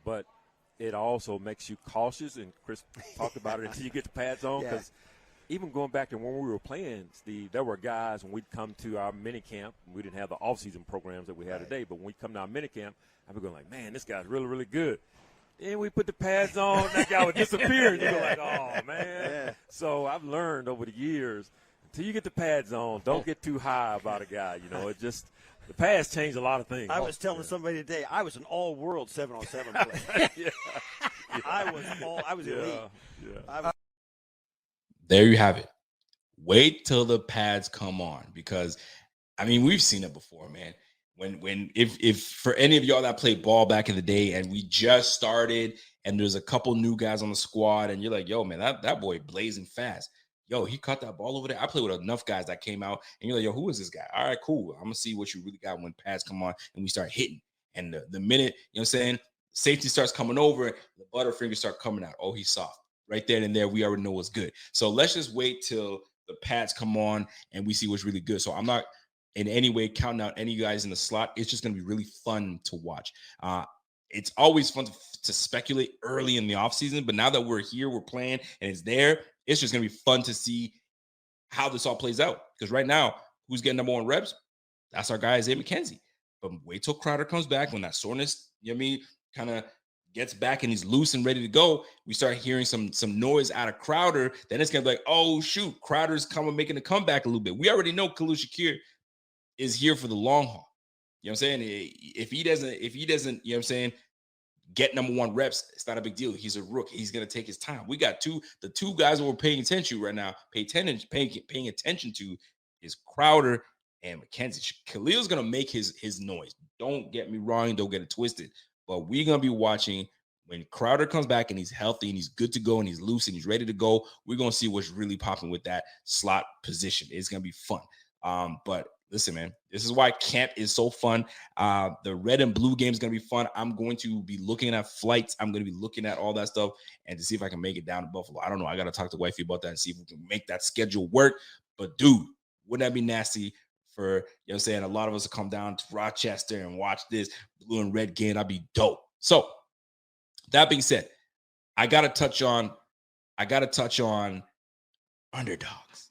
but it also makes you cautious. And Chris talked about it until you get the pads on, because even going back to when we were playing, Steve, there were guys when we'd come to our mini camp. We didn't have the off-season programs that we have today, but when we come to our mini camp, I'd be going like, man, this guy's really, really good. Then we put the pads on, that guy would disappear, and you go like, oh, man. Yeah. So I've learned over the years, until you get the pads on, don't get too high about a guy. It just – the pads change a lot of things. I was telling somebody today, I was an all-world 7-on-7 player. I was elite. There you have it. Wait till the pads come on, because we've seen it before, man. If for any of y'all that played ball back in the day and we just started and there's a couple new guys on the squad and you're like, yo, man, that boy blazing fast. Yo, he caught that ball over there. I played with enough guys that came out and you're like, yo, who is this guy? All right, cool. I'm gonna see what you really got when pads come on and we start hitting. And the minute, safety starts coming over, the butterfingers start coming out. Oh, he's soft. Right there and there, we already know what's good. So let's just wait till the pads come on and we see what's really good. So I'm not in any way counting out any guys in the slot. It's just going to be really fun to watch. It's always fun to speculate early in the offseason, but now that we're here, we're playing, and it's there, it's just going to be fun to see how this all plays out. Because right now, who's getting number one reps? That's our guy, Isaiah McKenzie. But wait till Crowder comes back, when that soreness, kind of gets back and he's loose and ready to go, we start hearing some noise out of Crowder, then it's going to be like, oh, shoot, Crowder's making a comeback a little bit. We already know Khalil Shakir is here for the long haul. You know what I'm saying? If he doesn't, get number one reps, it's not a big deal. He's a rookie. He's going to take his time. We got the two guys that we're paying attention to right now, paying attention to is Crowder and McKenzie. Khalil's going to make his noise. Don't get me wrong. Don't get it twisted. But we're going to be watching when Crowder comes back and he's healthy and he's good to go and he's loose and he's ready to go. We're going to see what's really popping with that slot position. It's going to be fun. But listen, man, this is why camp is so fun. The red and blue game is going to be fun. I'm going to be looking at flights. I'm going to be looking at all that stuff and to see if I can make it down to Buffalo. I don't know. I got to talk to wifey about that and see if we can make that schedule work. But, dude, wouldn't that be nasty for, a lot of us to come down to Rochester and watch this blue and red game? That'd be dope. So, that being said, I got to touch on underdogs,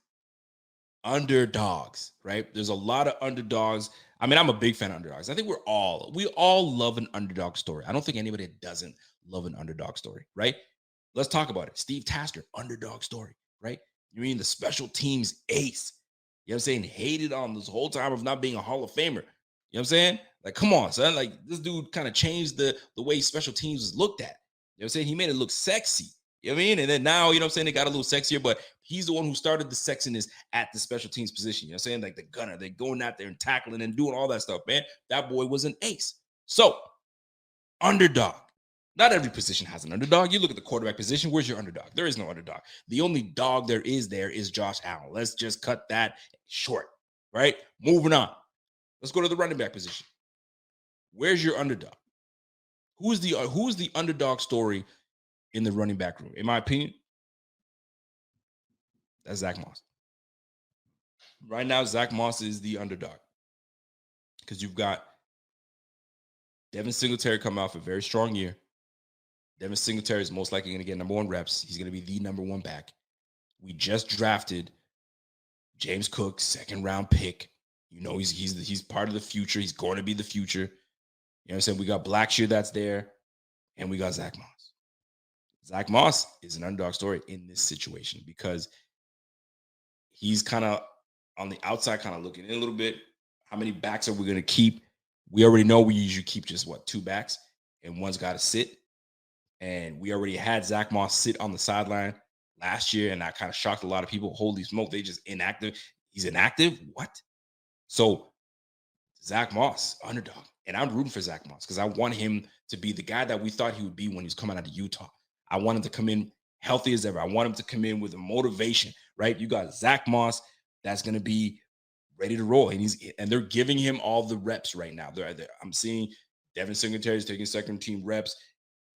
right? There's a lot of underdogs. I'm a big fan of underdogs. I think we all love an underdog story. I don't think anybody doesn't love an underdog story, right? Let's talk about it. Steve Tasker, underdog story, right? You mean the special teams ace? You know what I'm saying? Hated on this whole time of not being a Hall of Famer. You know what I'm saying? Like, come on, son. Like, this dude kind of changed the way special teams was looked at. You know what I'm saying? He made it look sexy. You know what I mean? And then now, they got a little sexier, but he's the one who started the sexiness at the special teams position. You know what I'm saying? Like the gunner, they're going out there and tackling and doing all that stuff, man. That boy was an ace. So, underdog. Not every position has an underdog. You look at the quarterback position. Where's your underdog? There is no underdog. The only dog there is Josh Allen. Let's just cut that short, right? Moving on. Let's go to the running back position. Where's your underdog? Who's the underdog story in the running back room? In my opinion, that's Zach Moss. Right now, Zach Moss is the underdog because you've got Devin Singletary coming off a very strong year. Devin Singletary is most likely going to get number one reps. He's going to be the number one back. We just drafted James Cook, second round pick. He's part of the future. He's going to be the future. You know what I'm saying? We got Blackshear that's there, and we got Zach Moss. Zach Moss is an underdog story in this situation because he's kind of on the outside, kind of looking in a little bit. How many backs are we going to keep? We already know we usually keep just, two backs, and one's got to sit. And we already had Zach Moss sit on the sideline last year, and that kind of shocked a lot of people. Holy smoke, they just inactive. He's inactive? What? So, Zach Moss, underdog. And I'm rooting for Zach Moss because I want him to be the guy that we thought he would be when he was coming out of Utah. I want him to come in healthy as ever. I want him to come in with a motivation, right? You got Zach Moss that's going to be ready to roll. And they're giving him all the reps right now. I'm seeing Devin Singletary is taking second team reps.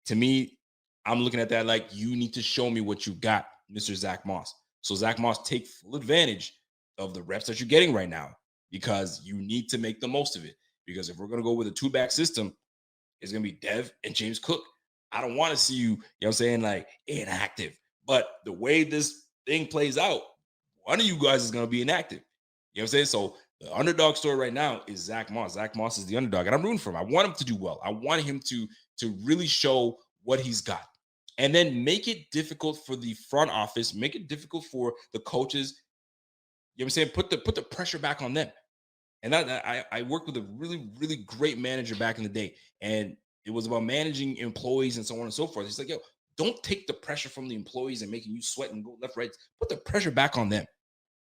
To me, I'm looking at that like, you need to show me what you got, Mr. Zach Moss. So Zach Moss, take full advantage of the reps that you're getting right now, because you need to make the most of it. Because if we're going to go with a 2-back system, it's going to be Dev and James Cook. I don't want to see you, you know what I'm saying, like inactive. But the way this thing plays out, one of you guys is going to be inactive. You know what I'm saying? So the underdog story right now is Zach Moss. Zach Moss is the underdog, and I'm rooting for him. I want him to do well. I want him to really show what he's got, and then make it difficult for the front office, make it difficult for the coaches. You know what I'm saying? Put the pressure back on them. And I worked with a really, really great manager back in the day, and it was about managing employees and so on and so forth. He's like, yo, don't take the pressure from the employees and making you sweat and go left, right. Put the pressure back on them,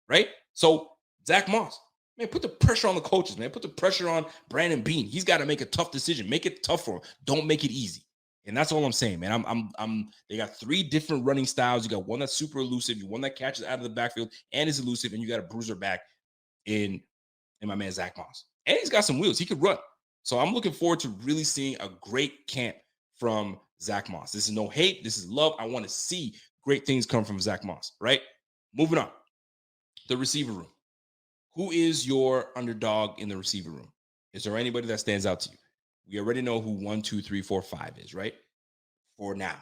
right? So Zach Moss, man, put the pressure on the coaches, man. Put the pressure on Brandon Beane. He's got to make a tough decision. Make it tough for him. Don't make it easy. And that's all I'm saying, man. They got 3 different running styles. You got one that's super elusive, you one that catches out of the backfield and is elusive, and you got a bruiser back in my man Zach Moss. And he's got some wheels. He could run. So I'm looking forward to really seeing a great camp from Zach Moss. This is no hate. This is love. I want to see great things come from Zach Moss, right? Moving on. The receiver room. Who is your underdog in the receiver room? Is there anybody that stands out to you? We already know who 1, 2, 3, 4, 5 is, right? For now.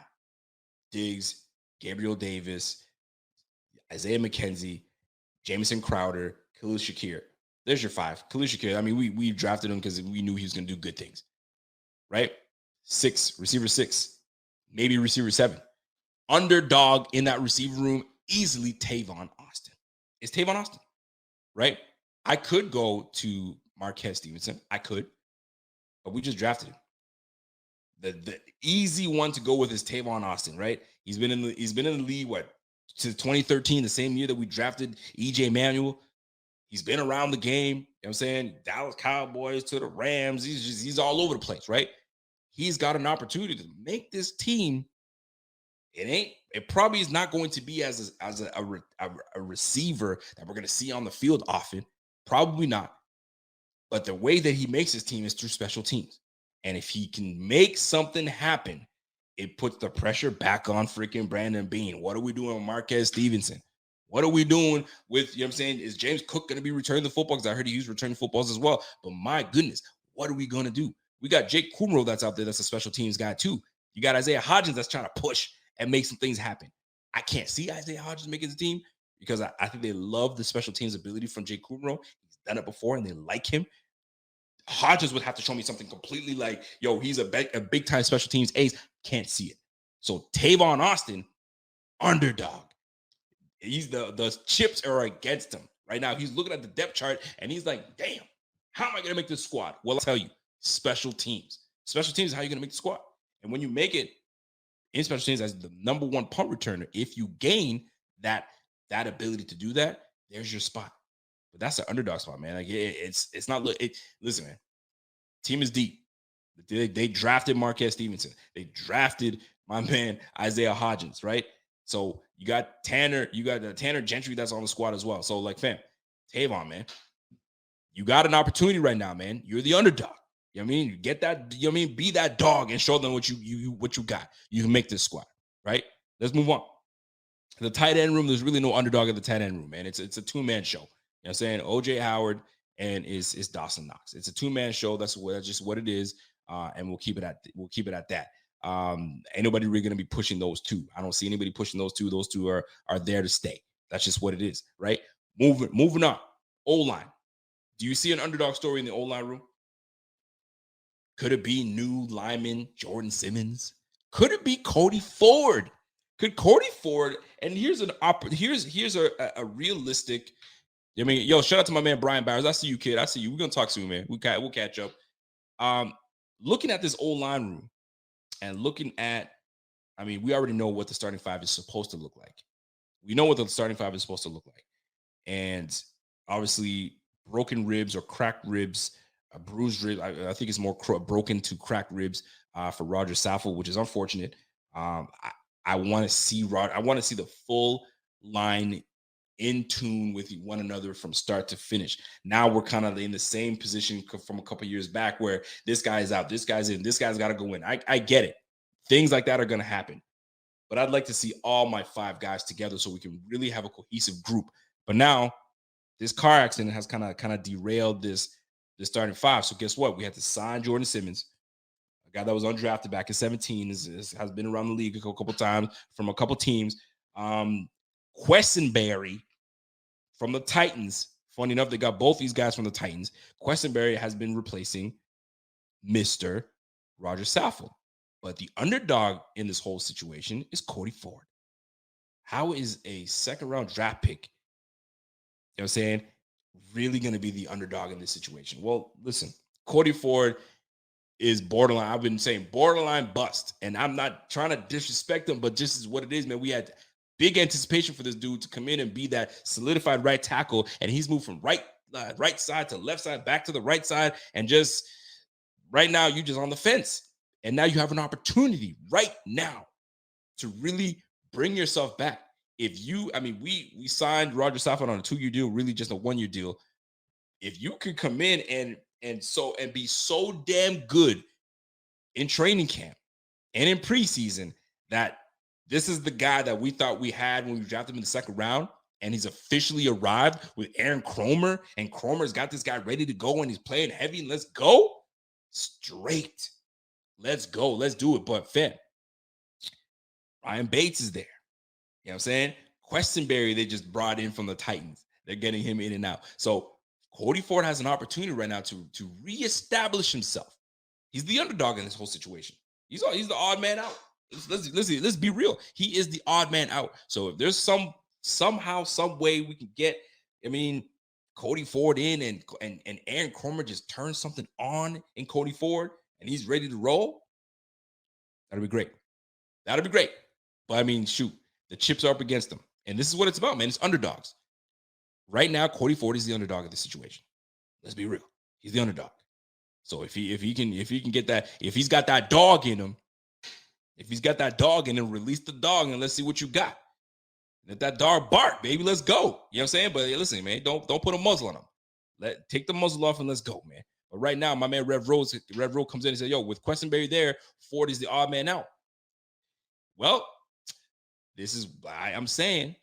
Diggs, Gabriel Davis, Isaiah McKenzie, Jamison Crowder, Khalil Shakir. There's your 5. Khalil Shakir, I mean, we drafted him because we knew he was going to do good things, right? 6, receiver 6, maybe receiver 7. Underdog in that receiver room, easily Tavon Austin. It's Tavon Austin, right? I could go to Marquez Stevenson. I could, but we just drafted him. The easy one to go with is Tavon Austin, right? He's been in the league, what, since 2013, the same year that we drafted EJ Manuel. He's been around the game. You know what I'm saying? Dallas Cowboys to the Rams. He's all over the place, right? He's got an opportunity to make this team. It probably is not going to be as a receiver that we're going to see on the field often. Probably not. But the way that he makes his team is through special teams. And if he can make something happen, it puts the pressure back on freaking Brandon Beane. What are we doing with Marquez Stevenson? What are we doing with, you know what I'm saying? Is James Cook going to be returning the football? Because I heard he was returning footballs as well. But my goodness, what are we going to do? We got Jake Kumro that's out there. That's a special teams guy too. You got Isaiah Hodgins that's trying to push and make some things happen. I can't see Isaiah Hodgins making the team because I think they love the special teams ability from Jake Kumro. He's done it before and they like him. Hodgins would have to show me something completely like, yo, he's a big time special teams ace. Can't see it. So Tavon Austin, underdog. He's the chips are against him right now. He's looking at the depth chart and he's like, damn, how am I going to make this squad? Well, I'll tell you, special teams. Special teams is how you're going to make the squad. And when you make it in special teams as the number 1 punt returner, if you gain that ability to do that, there's your spot. But that's the underdog spot, man. Like it's not. Listen, man. Team is deep. They drafted Marquez Stevenson. They drafted my man Isaiah Hodgins, right? So you got Tanner Gentry that's on the squad as well. So like, fam, Tavon, man, you got an opportunity right now, man. You're the underdog. You know what I mean? You get that. You know what I mean? Be that dog and show them what you got. You can make this squad, right? Let's move on. The tight end room. There's really no underdog at the tight end room, man. It's a 2-man show. You know what I'm saying? OJ Howard and is Dawson Knox. It's a 2-man show. That's just what it is. And we'll keep it at that. Ain't nobody really gonna be pushing those 2. I don't see anybody pushing those 2. Those 2 are there to stay. That's just what it is, right? Moving on. O-line. Do you see an underdog story in the O-line room? Could it be new lineman Jordan Simmons? Could it be Cody Ford? Could Cody Ford? And here's a realistic. I mean, yo, shout out to my man Brian Bowers. I see you, kid. I see you. We're gonna talk soon, man. We'll catch up. Looking at this O-line room and looking at, I mean, we already know what the starting 5 is supposed to look like. We know what the starting 5 is supposed to look like. And obviously, broken ribs or cracked ribs, a bruised rib. I think it's more broken to cracked ribs for Roger Saffold, which is unfortunate. I want to see I want to see the full line in tune with one another from start to finish. Now we're kind of in the same position from a couple years back where this guy's out, this guy's in, this guy's got to go in. I get it. Things like that are going to happen. But I'd like to see all my 5 guys together so we can really have a cohesive group. But now this car accident has kind of derailed this starting 5. So guess what? We had to sign Jordan Simmons, a guy that was undrafted back in 17, has been around the league a couple times from a couple teams. Quessenberry from the Titans. Funny enough, they got both these guys from the Titans. Quessenberry has been replacing Mr. Roger Saffold. But the underdog in this whole situation is Cody Ford. How is a second-round draft pick, you know what I'm saying, really going to be the underdog in this situation? Well, listen, Cody Ford is borderline. I've been saying borderline bust. And I'm not trying to disrespect him, but just is what it is, man. We had big anticipation for this dude to come in and be that solidified right tackle. And he's moved from right side to left side, back to the right side. And just right now, you're just on the fence. And now you have an opportunity right now to really bring yourself back. If you, we signed Roger Saffold on a 2-year deal, really just a 1-year deal. If you could come in and be so damn good in training camp and in preseason that this is the guy that we thought we had when we drafted him in the 2nd round, and he's officially arrived with Aaron Kromer, and Kromer's got this guy ready to go, and he's playing heavy, and let's go straight. Let's go. Let's do it. But fam, Ryan Bates is there. You know what I'm saying? Quessenberry, they just brought in from the Titans. They're getting him in and out. So Cody Ford has an opportunity right now to reestablish himself. He's the underdog in this whole situation. He's the odd man out. Let's be real. He is the odd man out. So if there's somehow, some way we can get, Cody Ford in and Aaron Kromer just turns something on in Cody Ford and he's ready to roll, that'll be great. That'll be great. But shoot, the chips are up against them. And this is what it's about, man. It's underdogs. Right now, Cody Ford is the underdog of the situation. Let's be real. He's the underdog. So if he can get that, if he's got that dog in him, release the dog and let's see what you got. Let that dog bark, baby. Let's go. You know what I'm saying? But listen, man, don't put a muzzle on him. Take the muzzle off and let's go, man. But right now, my man Rev Rowe comes in and says, yo, with Quessenberry there, Ford is the odd man out. Well, this is why I'm saying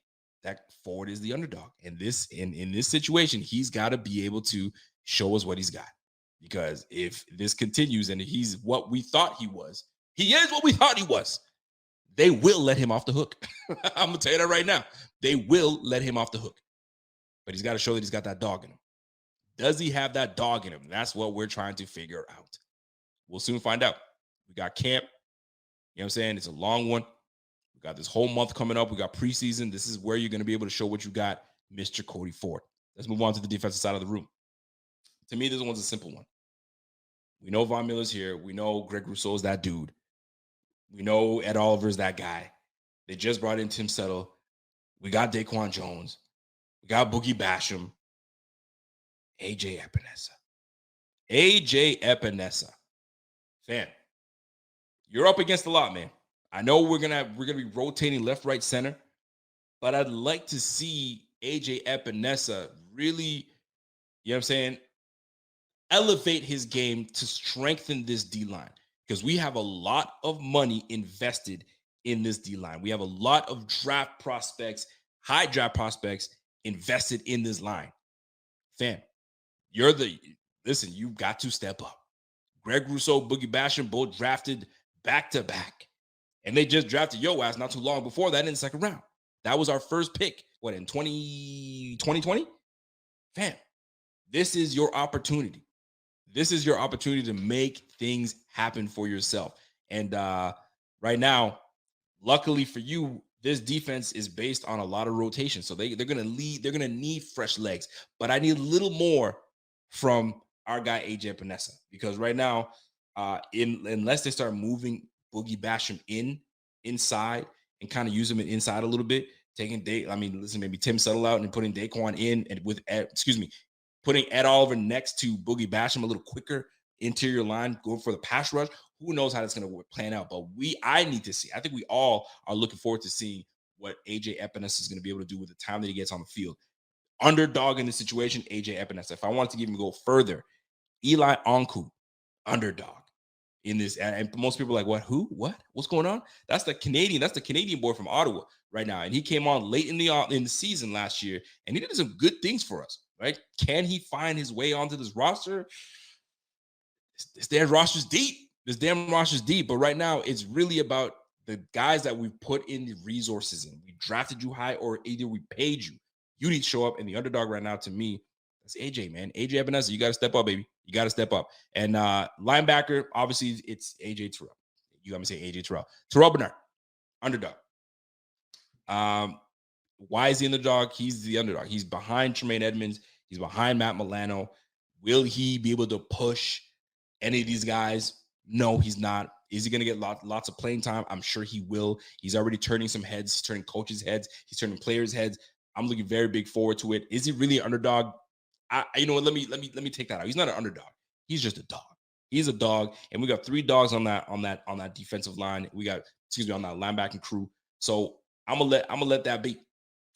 that Ford is the underdog. And in this situation, he's got to be able to show us what he's got. Because if this continues and he's what we thought he was, he is what we thought he was, they will let him off the hook. I'm going to tell you that right now. They will let him off the hook. But he's got to show that he's got that dog in him. Does he have that dog in him? That's what we're trying to figure out. We'll soon find out. We got camp. You know what I'm saying? It's a long one. We got this whole month coming up. We got preseason. This is where you're going to be able to show what you got, Mr. Cody Ford. Let's move on to the defensive side of the room. To me, this one's a simple one. We know Von Miller's here. We know Greg Rousseau's that dude. We know Ed Oliver's that guy. They just brought in Tim Settle. We got Daquan Jones. We got Boogie Basham. AJ Epinesa. Fam, you're up against a lot, man. I know we're gonna be rotating left, right, center, but I'd like to see AJ Epinesa really, you know what I'm saying, elevate his game to strengthen this D-line, because we have a lot of money invested in this D-line. We have a lot of draft prospects, high draft prospects invested in this line. Fam, you've got to step up. Greg Rousseau, Boogie Basham, both drafted back-to-back. And they just drafted your ass not too long before that in the 2nd round. That was our first pick, in 2020? Fam, this is your opportunity. This is your opportunity to make things happen for yourself. And right now, luckily for you, this defense is based on a lot of rotation. So they're going to need fresh legs. But I need a little more from our guy, AJ Epinesa. Because right now, unless they start moving Boogie Basham inside and kind of use him inside a little bit, maybe Tim Settle out and putting Daquan in and putting Ed Oliver next to Boogie Basham a little quicker interior line, going for the pass rush. Who knows how that's going to plan out? But I need to see. I think we all are looking forward to seeing what AJ Epinesa is going to be able to do with the time that he gets on the field. Underdog in the situation, AJ Epinesa. If I wanted to even go further, Eli Onku, underdog in this. And most people are like, what? Who? What? What's going on? That's the Canadian boy from Ottawa right now. And he came on late in the season last year, and he did some good things for us, right? Can he find his way onto this roster? This damn roster's deep. But right now, it's really about the guys that we've put in the resources in. We drafted you high, or either we paid you. You need to show up. And the underdog right now, to me, that's AJ, man. AJ Epinesa, you got to step up, baby. You got to step up. And linebacker, obviously, it's AJ Terrell. You got me say AJ Terrell. Terrell Bernard, underdog. Why is he the underdog? He's the underdog. He's behind Tremaine Edmonds. He's behind Matt Milano. Will he be able to push any of these guys? No, he's not. Is he going to get lots of playing time? I'm sure he will. He's already turning some heads. He's turning coaches' heads. He's turning players' heads. I'm looking very big forward to it. Is he really an underdog? You know what? Let me take that out. He's not an underdog. He's just a dog. He's a dog, and we got 3 dogs on that defensive line. We got, on that linebacking crew. So I'm gonna let that be.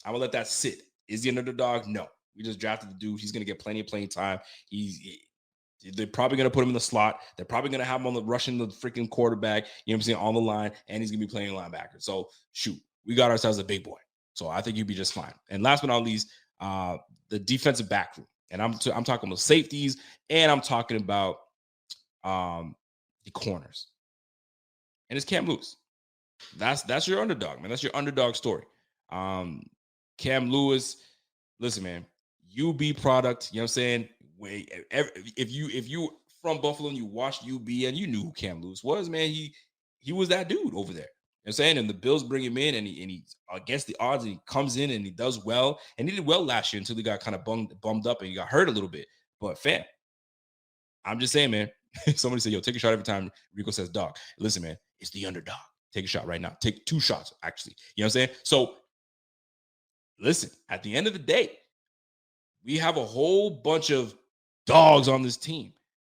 I'm gonna let that sit. Is he an underdog? No. We just drafted the dude. He's gonna get plenty of playing time. They're probably going to put him in the slot. They're probably going to have him on the rushing the freaking quarterback, you know what I'm saying, on the line, and he's going to be playing linebacker. So, shoot, we got ourselves a big boy. So, I think he'd be just fine. And last but not least, the defensive back room. And I'm talking about safeties, and I'm talking about the corners. And it's Cam Lewis. That's your underdog, man. That's your underdog story. Cam Lewis, listen, man, UB product, you know what I'm saying? If you from Buffalo and you watched UB and you knew who Cam Lewis was, man, he was that dude over there. You know what I'm saying? And the Bills bring him in, and he's against the odds, and he comes in and he does well. And he did well last year until he got kind of bummed up and he got hurt a little bit. But fam, I'm just saying, man. Somebody said, yo, take a shot every time Rico says dog. Listen, man, it's the underdog. Take a shot right now. Take 2 shots, actually. You know what I'm saying? So listen, at the end of the day, we have a whole bunch of dogs on this team.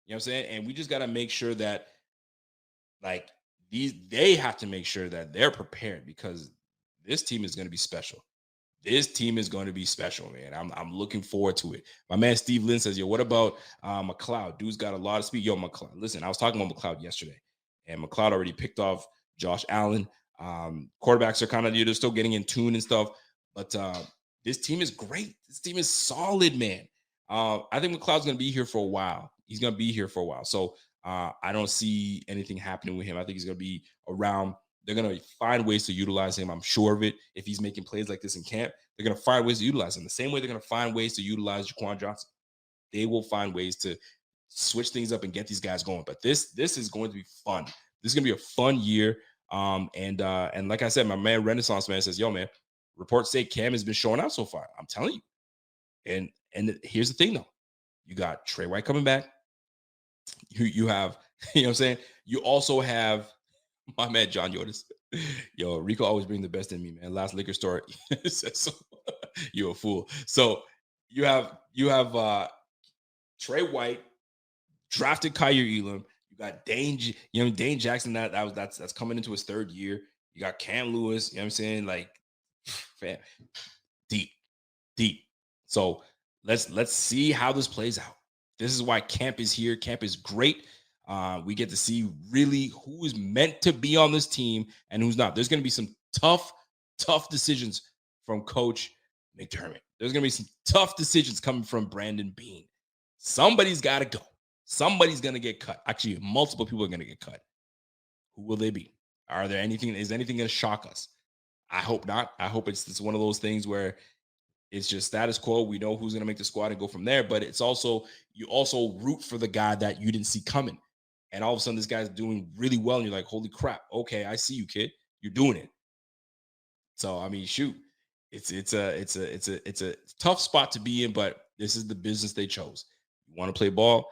You know what I'm saying? And we just got to make sure that, like, they have to make sure that they're prepared, because this team is going to be special. This team is going to be special, man. I'm looking forward to it. My man Steve Lynn says, yo, what about McLeod? Dude's got a lot of speed. Yo, McLeod. Listen, I was talking about McLeod yesterday, and McLeod already picked off Josh Allen. Quarterbacks are kind of, they're still getting in tune and stuff. But this team is great. This team is solid, man. I think McLeod's going to be here for a while. He's going to be here for a while. So I don't see anything happening with him. I think he's going to be around. They're going to find ways to utilize him. I'm sure of it. If he's making plays like this in camp, they're going to find ways to utilize him. The same way they're going to find ways to utilize Jaquan Johnson. They will find ways to switch things up and get these guys going. But this is going to be fun. This is going to be a fun year. And like I said, my man Renaissance Man says, yo, man, reports say Cam has been showing out so far. I'm telling you. And here's the thing, though. You got Trey White coming back. You have, you know what I'm saying? You also have my man John Yotis. Yo, Rico always bring the best in me, man. Last liquor store says so. You're a fool. So you have Trey White, drafted Kyer Elam. You got Dane Jackson, that's coming into his 3rd year. You got Cam Lewis, you know what I'm saying? Like, fam, deep. So let's see how this plays out. This is why camp is here. Camp is great. We get to see really who is meant to be on this team and who's not. There's going to be some tough decisions from Coach McDermott. There's going to be some tough decisions coming from Brandon Beane. Somebody's got to go. Somebody's going to get cut. Actually, multiple people are going to get cut. Who will they be? Is anything going to shock us? I hope not. I hope it's one of those things where it's just status quo. We know who's going to make the squad and go from there. But it's also, you also root for the guy that you didn't see coming. And all of a sudden, this guy's doing really well. And you're like, holy crap. Okay, I see you, kid. You're doing it. So, I mean, shoot. It's a tough spot to be in, but this is the business they chose. You want to play ball.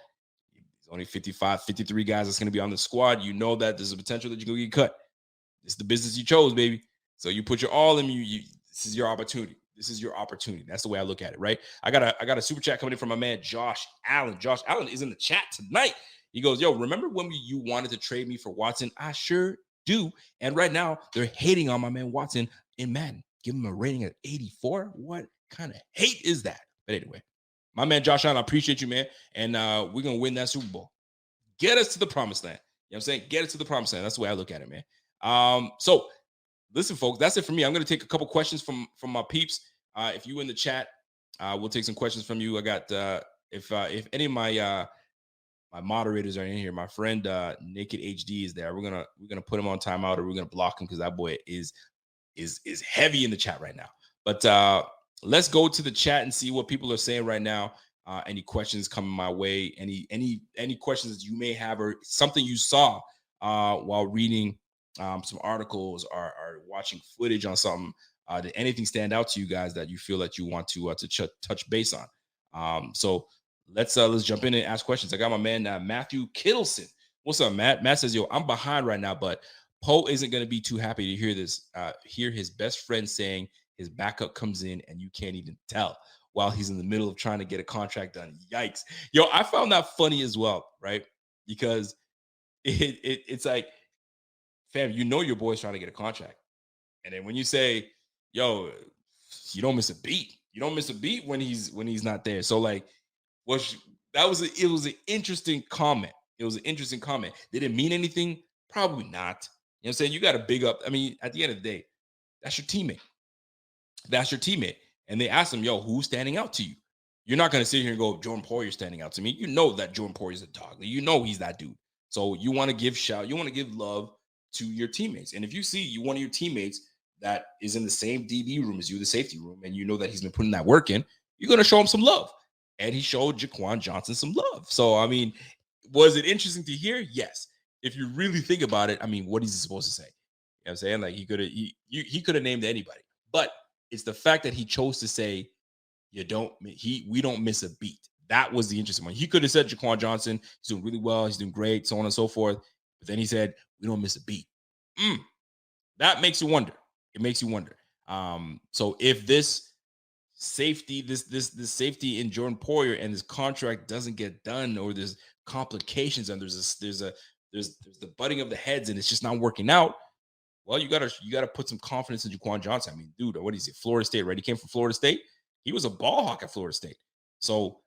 There's only 55, 53 guys that's going to be on the squad. You know that there's a potential that you're going to get cut. It's the business you chose, baby. So you put your all in. This is your opportunity. This is your opportunity. That's the way I look at it, right? I got a super chat coming in from my man Josh Allen. Josh Allen is in the chat tonight. He goes, yo, remember when you wanted to trade me for Watson? I sure do. And right now, they're hating on my man Watson. in Madden. Give him a rating of 84. What kind of hate is that? But anyway, my man Josh Allen, I appreciate you, man. And we're going to win that Super Bowl. Get us to the promised land. You know what I'm saying? Get us to the promised land. That's the way I look at it, man. So listen, folks, that's it for me. I'm going to take a couple questions from my peeps. If you in the chat, we'll take some questions from you. I got if any of my moderators are in here, my friend Naked HD is there. We're gonna put him on timeout, or we're gonna block him because that boy is heavy in the chat right now. But let's go to the chat and see what people are saying right now. Any questions coming my way? Any questions that you may have, or something you saw while reading some articles or watching footage on something? Did anything stand out to you guys that you feel that you want to touch base on? So let's jump in and ask questions. I got my man Matthew Kittleson. What's up, Matt? Matt says, "Yo, I'm behind right now, but Poe isn't going to be too happy to hear this. Hear his best friend saying his backup comes in and you can't even tell while he's in the middle of trying to get a contract done. Yikes!" Yo, I found that funny as well, right? Because it's like, fam, you know your boy's trying to get a contract, and then when you say, "Yo, you don't miss a beat," you don't miss a beat when he's not there. So like, it was an interesting comment. It was an interesting comment. Did it mean anything? Probably not. You know what I'm saying? You got to big up. I mean, at the end of the day, that's your teammate. That's your teammate. And they asked him, "Yo, who's standing out to you?" You're not going to sit here and go, "Jordan Poyer's standing out to me." You know that Jordan Poyer's a dog. You know he's that dude. So you want to give love to your teammates. And if you see one of your teammates that is in the same DB room as you, the safety room, and you know that he's been putting that work in, you're going to show him some love. And he showed Jaquan Johnson some love. So, I mean, was it interesting to hear? Yes. If you really think about it, I mean, what is he supposed to say? You know what I'm saying? Like, he could have named anybody. But it's the fact that he chose to say, we don't miss a beat. That was the interesting one. He could have said Jaquan Johnson, he's doing really well, he's doing great, so on and so forth. But then he said, we don't miss a beat. That makes you wonder. It makes you wonder. So if this safety, this safety in Jordan Poyer and this contract doesn't get done, or there's complications and there's the butting of the heads and it's just not working out, well, you gotta put some confidence in Jaquan Johnson. I mean, dude, what is it? Florida State, right? He came from Florida State. He was a ball hawk at Florida State. So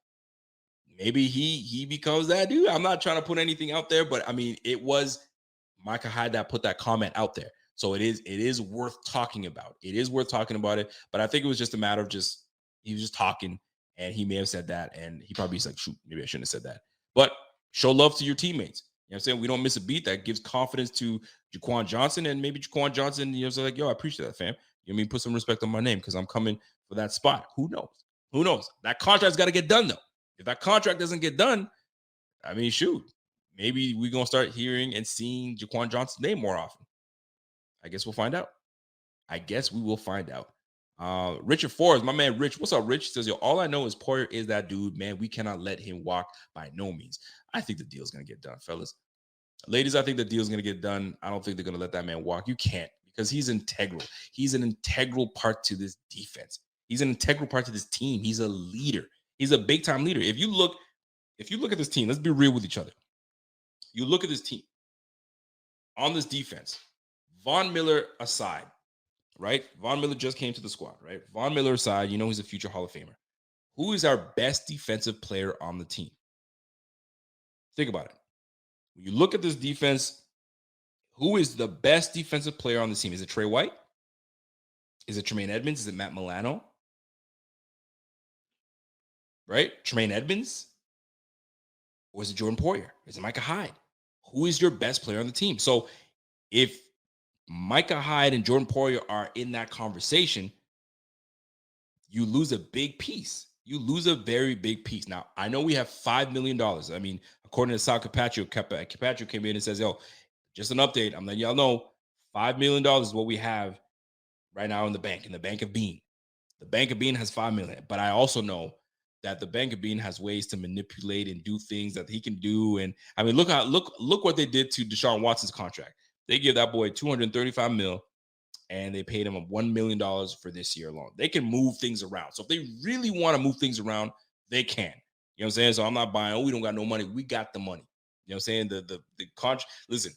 maybe he becomes that dude. I'm not trying to put anything out there, but I mean, it was Micah Hyde that put that comment out there. So it is worth talking about. It is worth talking about it. But I think it was just a matter of he was just talking, and he may have said that, and he probably is like, shoot, maybe I shouldn't have said that. But show love to your teammates. You know what I'm saying? We don't miss a beat. That gives confidence to Jaquan Johnson, and maybe Jaquan Johnson, you know, so like, yo, I appreciate that, fam. You know what I mean? Put some respect on my name because I'm coming for that spot. Who knows? Who knows? That contract's got to get done, though. If that contract doesn't get done, I mean, shoot, maybe we're going to start hearing and seeing Jaquan Johnson's name more often. I guess we'll find out. We will find out. Richard Forrest, my man Rich. What's up, Rich? Says, yo, all I know is Poyer is that dude, man. We cannot let him walk by no means. I think the deal's going to get done, fellas. Ladies, I think the deal's going to get done. I don't think they're going to let that man walk. You can't, because he's integral. He's an integral part to this defense. He's an integral part to this team. He's a leader. He's a big-time leader. If you look at this team, let's be real with each other. You look at this team on this defense, Von Miller aside, right? Von Miller just came to the squad, right? Von Miller aside, you know he's a future Hall of Famer. Who is our best defensive player on the team? Think about it. When you look at this defense, who is the best defensive player on the team? Is it Trey White? Is it Tremaine Edmonds? Is it Matt Milano? Right? Tremaine Edmonds? Or is it Jordan Poyer? Is it Micah Hyde? Who is your best player on the team? So if Micah Hyde and Jordan Poyer are in that conversation, you lose a big piece. You lose a very big piece. Now, I know we have $5 million. I mean, according to Sal Capaccio came in and says, yo, just an update. I'm letting y'all know $5 million is what we have right now in the Bank of Bean. The Bank of Bean has $5 million. But I also know that the Bank of Bean has ways to manipulate and do things that he can do. And I mean, look what they did to Deshaun Watson's contract. They give that boy $235 million, and they paid him $1 million for this year alone. They can move things around. So if they really want to move things around, they can. You know what I'm saying? So I'm not buying, we don't got no money. We got the money. You know what I'm saying? The contract. Listen,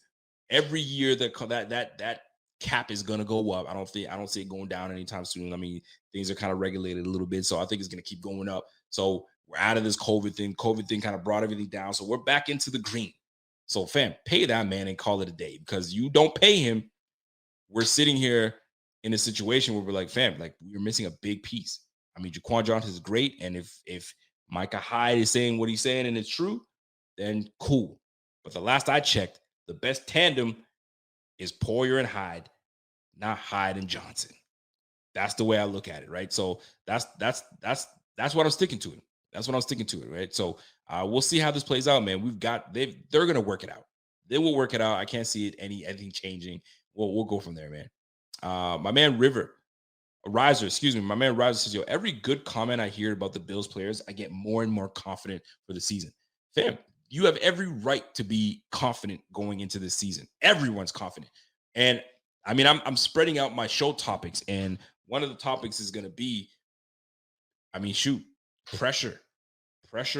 every year that cap is going to go up. I don't see it going down anytime soon. I mean, things are kind of regulated a little bit, so I think it's going to keep going up. So we're out of this COVID thing. COVID thing kind of brought everything down, so we're back into the green. So fam, pay that man and call it a day, because you don't pay him, we're sitting here in a situation where we're like, fam, like we're missing a big piece. I mean, Jaquan Johnson is great, and if Micah Hyde is saying what he's saying and it's true, then cool. But the last I checked, the best tandem is Poyer and Hyde, not Hyde and Johnson. That's the way I look at it, right? So that's what I'm sticking to. That's what I'm sticking to it, right? So we'll see how this plays out, man. They're gonna work it out. They will work it out. I can't see anything changing. We'll go from there, man. My man Riser says, yo, every good comment I hear about the Bills players, I get more and more confident for the season. Fam, you have every right to be confident going into this season. Everyone's confident. And I mean, I'm spreading out my show topics, and one of the topics is going to be, I mean, pressure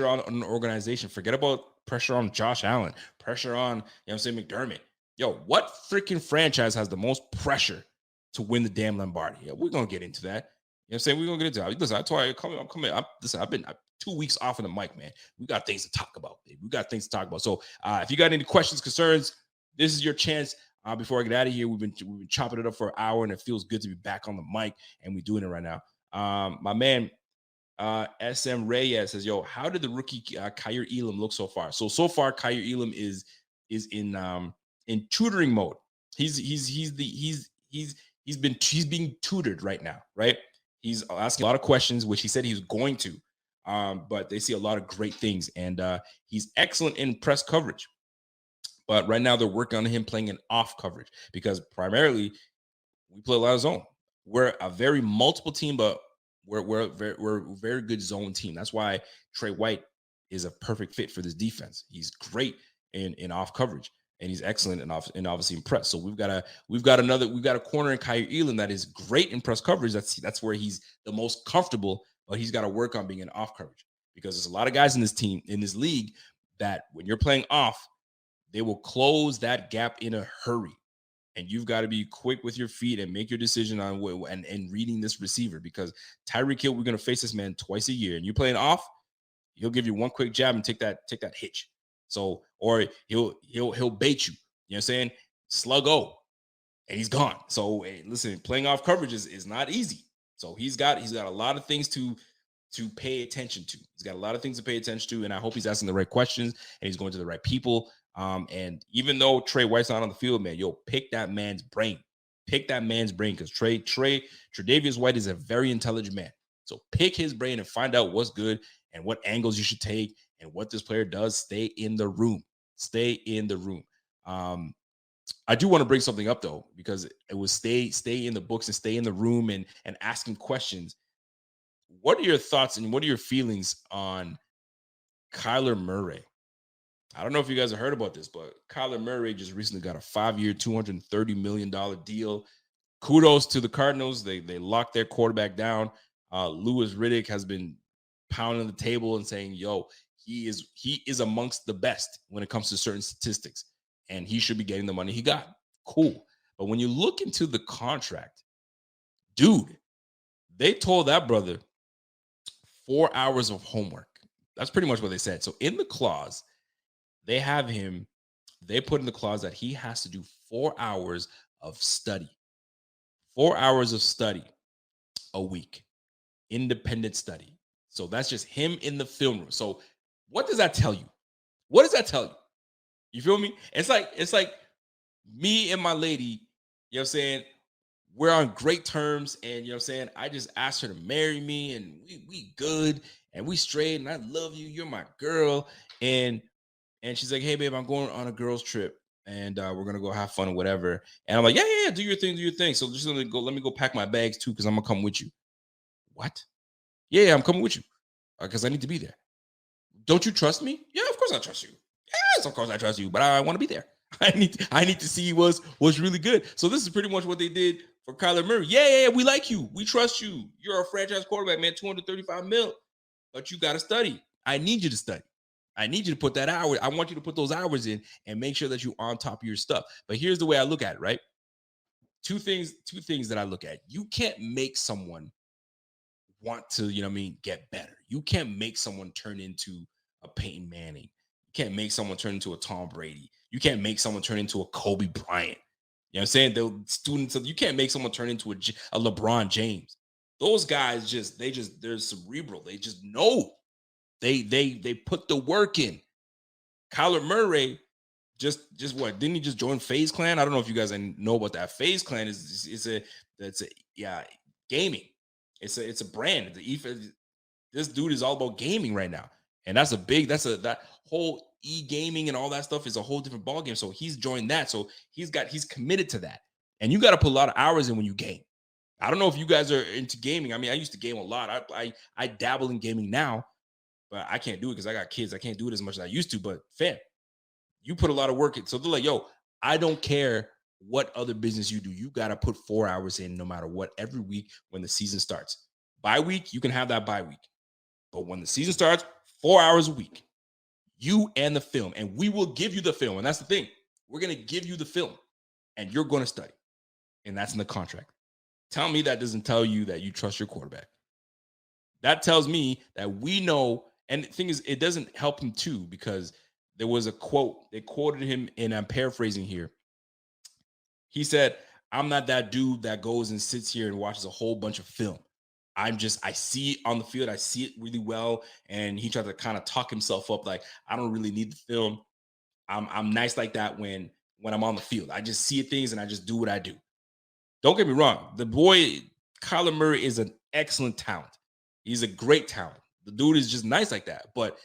on an organization. Forget about pressure on Josh Allen, pressure on, McDermott. Yo, what freaking franchise has the most pressure to win the damn Lombardi? Yeah, we're going to get into that. You know what I'm saying? We're going to get into that. Listen, that's why I'm coming. I've been 2 weeks off of the mic, man. We got things to talk about, baby. We got things to talk about. So if you got any questions, concerns, this is your chance. Before I get out of here, we've been chopping it up for an hour, and it feels good to be back on the mic, and we're doing it right now. My man, SM Reyes says, yo, how did the rookie Kyer Elam look so far? So far, Kyer Elam is in tutoring mode. He's being tutored right now, right? He's asking a lot of questions, which he said he was going to, but they see a lot of great things, and he's excellent in press coverage. But right now they're working on him playing in off coverage, because primarily we play a lot of zone. We're a very multiple team, but we're a very good zone team. That's why Trey White is a perfect fit for this defense. He's great in off coverage, and he's excellent in obviously in press. So we've got a corner in Kyer Elam that is great in press coverage. That's where he's the most comfortable, but he's got to work on being in off coverage, because there's a lot of guys in this league that when you're playing off, they will close that gap in a hurry. And you've got to be quick with your feet and make your decision on and reading this receiver, because Tyreek Hill, we're going to face this man twice a year, and you're playing off, he'll give you one quick jab and take that hitch. So, or he'll bait you. You know what I'm saying? Slug-o, and he's gone. So, hey, listen, playing off coverage is not easy. So he's got a lot of things to pay attention to. He's got a lot of things to pay attention to, and I hope he's asking the right questions and he's going to the right people. And even though Trey White's not on the field, man, pick that man's brain. Pick that man's brain, because Tre'Davious White is a very intelligent man. So pick his brain and find out what's good and what angles you should take and what this player does. Stay in the room. Stay in the room. I do want to bring something up, though, because it was stay in the books and stay in the room and asking questions. What are your thoughts and what are your feelings on Kyler Murray? I don't know if you guys have heard about this, but Kyler Murray just recently got a 5-year, $230 million deal. Kudos to the Cardinals. They locked their quarterback down. Louis Riddick has been pounding the table and saying, yo, he is amongst the best when it comes to certain statistics, and he should be getting the money he got. Cool. But when you look into the contract, dude, they told that brother 4 hours of homework. That's pretty much what they said. So in the clause, they put in the clause that he has to do 4 hours of study. 4 hours of study a week. Independent study. So that's just him in the film room. So what does that tell you? What does that tell you? You feel me? It's like me and my lady, you know what I'm saying? We're on great terms, and you know what I'm saying? I just asked her to marry me, and we good, and we straight, and I love you. You're my girl. And she's like, hey, babe, I'm going on a girls trip, and we're going to go have fun or whatever. And I'm like, yeah, do your thing. So just let me go pack my bags too, because I'm going to come with you. What? Yeah, I'm coming with you because I need to be there. Don't you trust me? Yeah, of course I trust you. Yes, of course I trust you, but I want to be there. I need to see what's really good. So this is pretty much what they did for Kyler Murray. Yeah, we like you. We trust you. You're a franchise quarterback, man, $235 million, but you got to study. I need you to study. I need you to put that hour. I want you to put those hours in and make sure that you're on top of your stuff. But here's the way I look at it, right? two things that I look at. You can't make someone want to, get better. You can't make someone turn into a Peyton Manning. You can't make someone turn into a Tom Brady. You can't make someone turn into a Kobe Bryant. You know what I'm saying? The students, you can't make someone turn into a LeBron James. Those guys they're cerebral. They just know. They put the work in. Kyler Murray just what? Didn't he just join FaZe Clan? I don't know if you guys know about that. FaZe Clan is gaming. It's a brand. This dude is all about gaming right now. And that whole e-gaming and all that stuff is a whole different ballgame. So he's joined that. So he's committed to that. And you got to put a lot of hours in when you game. I don't know if you guys are into gaming. I mean, I used to game a lot. I dabble in gaming now, but I can't do it because I got kids. I can't do it as much as I used to. But fam, you put a lot of work in. So they're like, yo, I don't care what other business you do. You got to put 4 hours in no matter what every week when the season starts. Bye week, you can have that bye week. But when the season starts, 4 hours a week, you and the film. And we will give you the film. And that's the thing. We're going to give you the film and you're going to study. And that's in the contract. Tell me that doesn't tell you that you trust your quarterback. That tells me that we know. And the thing is, it doesn't help him too, because there was a quote. They quoted him, and I'm paraphrasing here. He said, I'm not that dude that goes and sits here and watches a whole bunch of film. I see it on the field. I see it really well. And he tried to kind of talk himself up. Like, I don't really need the film. I'm nice like that when I'm on the field. I just see things and I just do what I do. Don't get me wrong. The boy, Kyler Murray, is an excellent talent. He's a great talent. The dude is just nice like that. But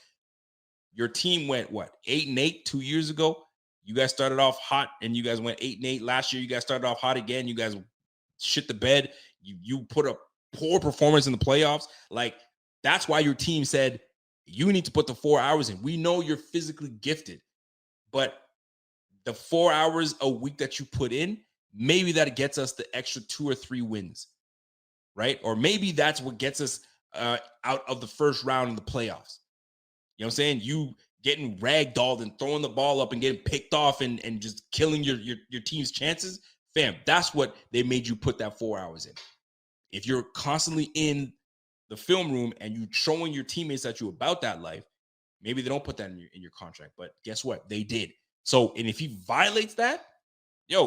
your team went, 8-8 2 years ago? You guys started off hot, and you guys went 8-8. Last year, you guys started off hot again. You guys shit the bed. You put a poor performance in the playoffs. Like, that's why your team said, you need to put the 4 hours in. We know you're physically gifted, but the 4 hours a week that you put in, maybe that gets us the extra 2 or 3 wins, right? Or maybe that's what gets us out of the first round of the playoffs. You know what I'm saying? You getting ragdolled and throwing the ball up and getting picked off and just killing your team's chances. Fam, that's what they made you put that 4 hours in. If you're constantly in the film room and you showing your teammates that you're about that life, maybe they don't put that in your contract. But guess what? They did. So, and if he violates that,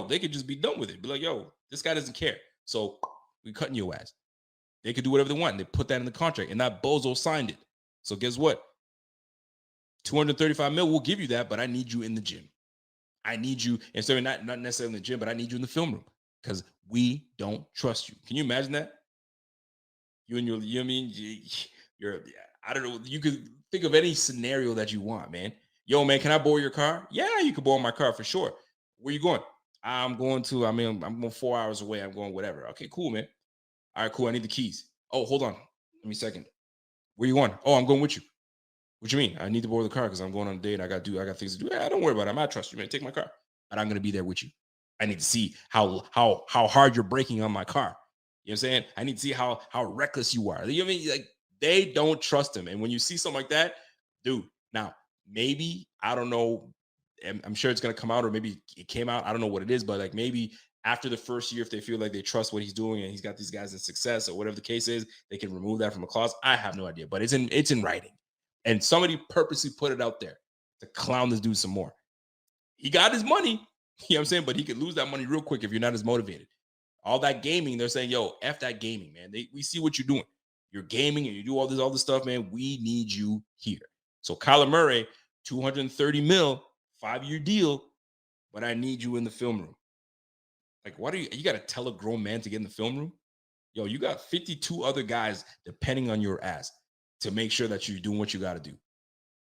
they could just be done with it. Be like, this guy doesn't care. So we cutting your ass. They could do whatever they want. They put that in the contract, and that bozo signed it. So guess what? $235 million, we'll give you that, but I need you in the gym. I need you, instead of not necessarily in the gym, but I need you in the film room because we don't trust you. Can you imagine that? You and I don't know. You could think of any scenario that you want, man. Yo, man, can I borrow your car? Yeah, you can borrow my car for sure. Where you going? I'm going 4 hours away. I'm going whatever. Okay, cool, man. All right, cool. I need the keys. Oh, hold on. Give me a second. Where you going? Oh, I'm going with you. What you mean? I need to borrow the car because I'm going on a date and I got things to do. Yeah, don't worry about it. I trust you, man. Take my car. And I'm going to be there with you. I need to see how hard you're braking on my car. You know what I'm saying? I need to see how reckless you are. You know what I mean? Like, they don't trust him. And when you see something like that, dude, now, maybe, I don't know, I'm sure it's going to come out, or maybe it came out. I don't know what it is, but like maybe after the first year, if they feel like they trust what he's doing and he's got these guys in success or whatever the case is, they can remove that from a clause. I have no idea, but it's in writing. And somebody purposely put it out there to clown this dude some more. He got his money, you know what I'm saying? But he could lose that money real quick if you're not as motivated. All that gaming, they're saying, F that gaming, man. We see what you're doing. You're gaming and you do all this stuff, man. We need you here. So Kyler Murray, $230 million, 5-year deal, but I need you in the film room. Like, what you got to tell a grown man to get in the film room? You got 52 other guys depending on your ass to make sure that you're doing what you got to do.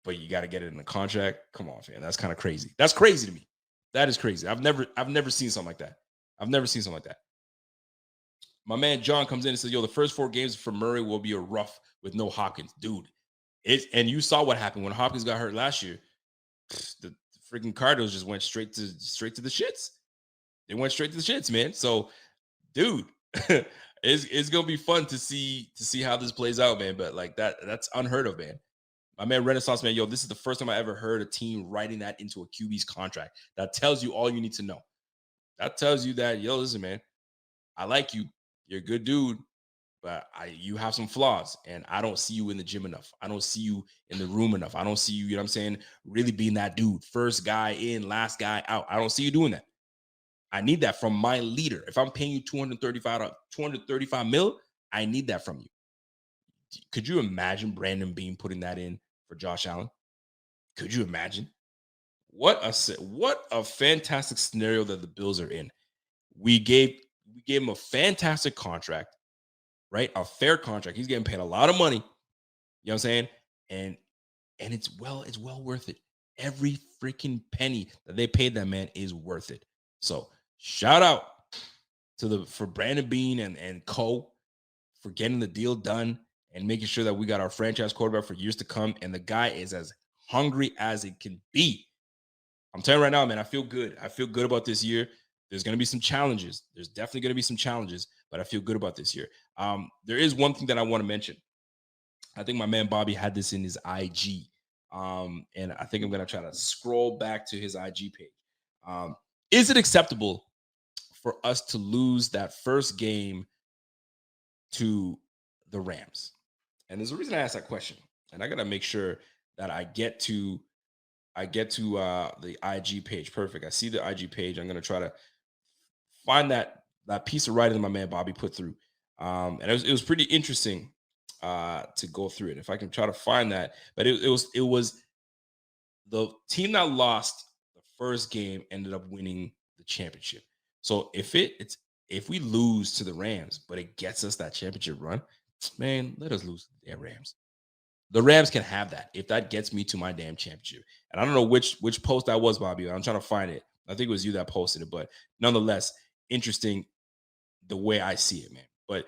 But you got to get it in the contract. Come on, man. That's kind of crazy. That's crazy to me. That is crazy. I've never seen something like that. I've never seen something like that. My man John comes in and says, the first 4 games for Murray will be a rough with no Hopkins. Dude, and you saw what happened when Hopkins got hurt last year. The freaking Cardinals just went straight to the shits. They went straight to the shits, man. So, dude, it's gonna be fun to see how this plays out, man. But like that's unheard of, man. My man Renaissance man, this is the first time I ever heard a team writing that into a QB's contract. That tells you all you need to know. That tells you that, yo, listen, man, I like you. You're a good dude, but you have some flaws, and I don't see you in the gym enough. I don't see you in the room enough. I don't see you, you know what I'm saying, really being that dude. First guy in, last guy out. I don't see you doing that. I need that from my leader. If I'm paying you 235 mil, I need that from you. Could you imagine Brandon Beane putting that in for Josh Allen? Could you imagine? What a fantastic scenario that the Bills are in. We gave him a fantastic contract, right? A fair contract. He's getting paid a lot of money. You know what I'm saying? And it's well worth it. Every freaking penny that they paid that man is worth it. So shout out for Brandon Beane and co for getting the deal done and making sure that we got our franchise quarterback for years to come. And the guy is as hungry as it can be. I'm telling you right now, man, I feel good. I feel good about this year. There's going to be some challenges. There's definitely going to be some challenges, but I feel good about this year. There is one thing that I want to mention. I think my man Bobby had this in his IG. And I think I'm going to try to scroll back to his IG page. Is it acceptable for us to lose that first game to the Rams? And there's a reason I asked that question. And I got to make sure that I get to the IG page. Perfect. I see the IG page. I'm going to try to find that piece of writing that my man Bobby put through. And it was pretty interesting to go through it. If I can try to find that, but it was the team that lost the first game ended up winning the championship. So if we lose to the Rams, but it gets us that championship run, man, let us lose the Rams. The Rams can have that if that gets me to my damn championship. And I don't know which post that was, Bobby. I'm trying to find it. I think it was you that posted it, but nonetheless, interesting the way I see it, man. But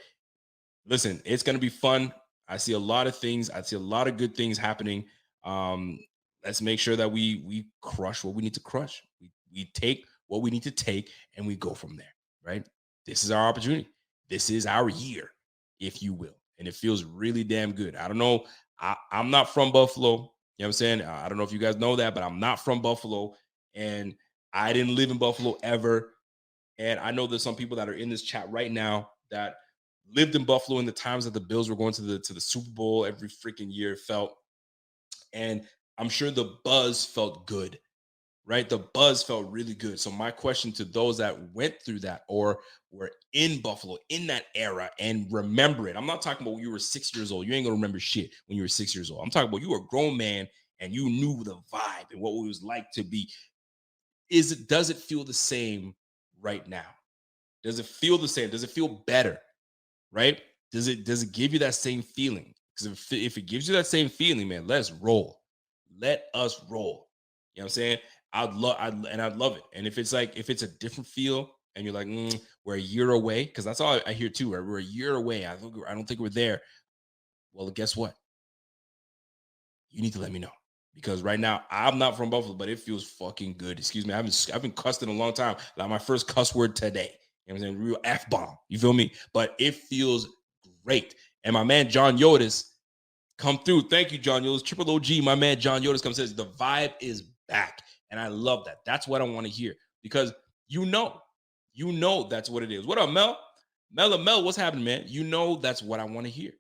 listen, it's going to be fun. I see a lot of things. I see a lot of good things happening. Let's make sure that we crush what we need to crush. We take what we need to take and we go from there, right? This is our opportunity. This is our year, if you will. And it feels really damn good. I don't know. I'm not from Buffalo. You know what I'm saying? I don't know if you guys know that, but I'm not from Buffalo. And I didn't live in Buffalo ever. And I know there's some people that are in this chat right now that lived in Buffalo in the times that the Bills were going to the Super Bowl every freaking year, felt. And I'm sure the buzz felt good, right? The buzz felt really good. So my question to those that went through that or were in Buffalo in that era and remember it. I'm not talking about when you were 6 years old. You ain't going to remember shit when you were 6 years old. I'm talking about you were a grown man and you knew the vibe and what it was like to be. Does it feel the same right now? Does it feel the same? Does it feel better? Right? Does it give you that same feeling? Because if it gives you that same feeling, man, let's roll. Let us roll. You know what I'm saying? I'd love it. And if it's a different feel and you're like, we're a year away, because that's all I hear too, right? We're a year away. I don't think we're there. Well, guess what? You need to let me know. Because right now, I'm not from Buffalo, but it feels fucking good. Excuse me. I've been cussed in a long time. Like my first cuss word today. You know what I'm saying? Real F-bomb. You feel me? But it feels great. And my man, John Yotis, come through. Thank you, John Yotis. Triple OG, my man, John Yotis comes and says, the vibe is back. And I love that. That's what I want to hear. Because you know that's what it is. What up, Mel? Mel, what's happening, man? You know that's what I want to hear,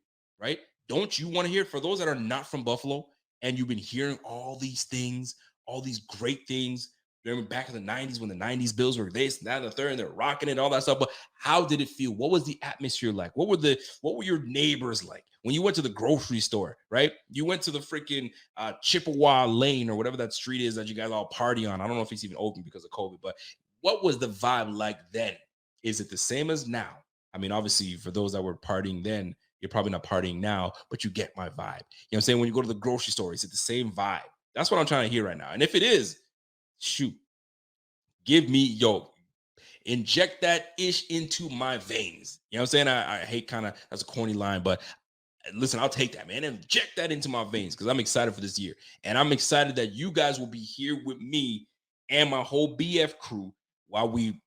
right? Don't you want to hear? For those that are not from Buffalo and you've been hearing all these things, all these great things, remember back in the 90s when the 90s Bills were this, that, and the third, and they're rocking it, all that stuff. But how did it feel? What was the atmosphere like? What were your neighbors like? When you went to the grocery store, right? You went to the freaking Chippewa Lane or whatever that street is that you guys all party on. I don't know if it's even open because of COVID, but what was the vibe like then? Is it the same as now? I mean, obviously, for those that were partying then, you're probably not partying now, but you get my vibe. You know what I'm saying? When you go to the grocery store, is it the same vibe? That's what I'm trying to hear right now. And if it is, shoot, give me, inject that ish into my veins. You know what I'm saying? I hate that's a corny line, but listen, I'll take that, man. Inject that into my veins because I'm excited for this year. And I'm excited that you guys will be here with me and my whole BF crew while we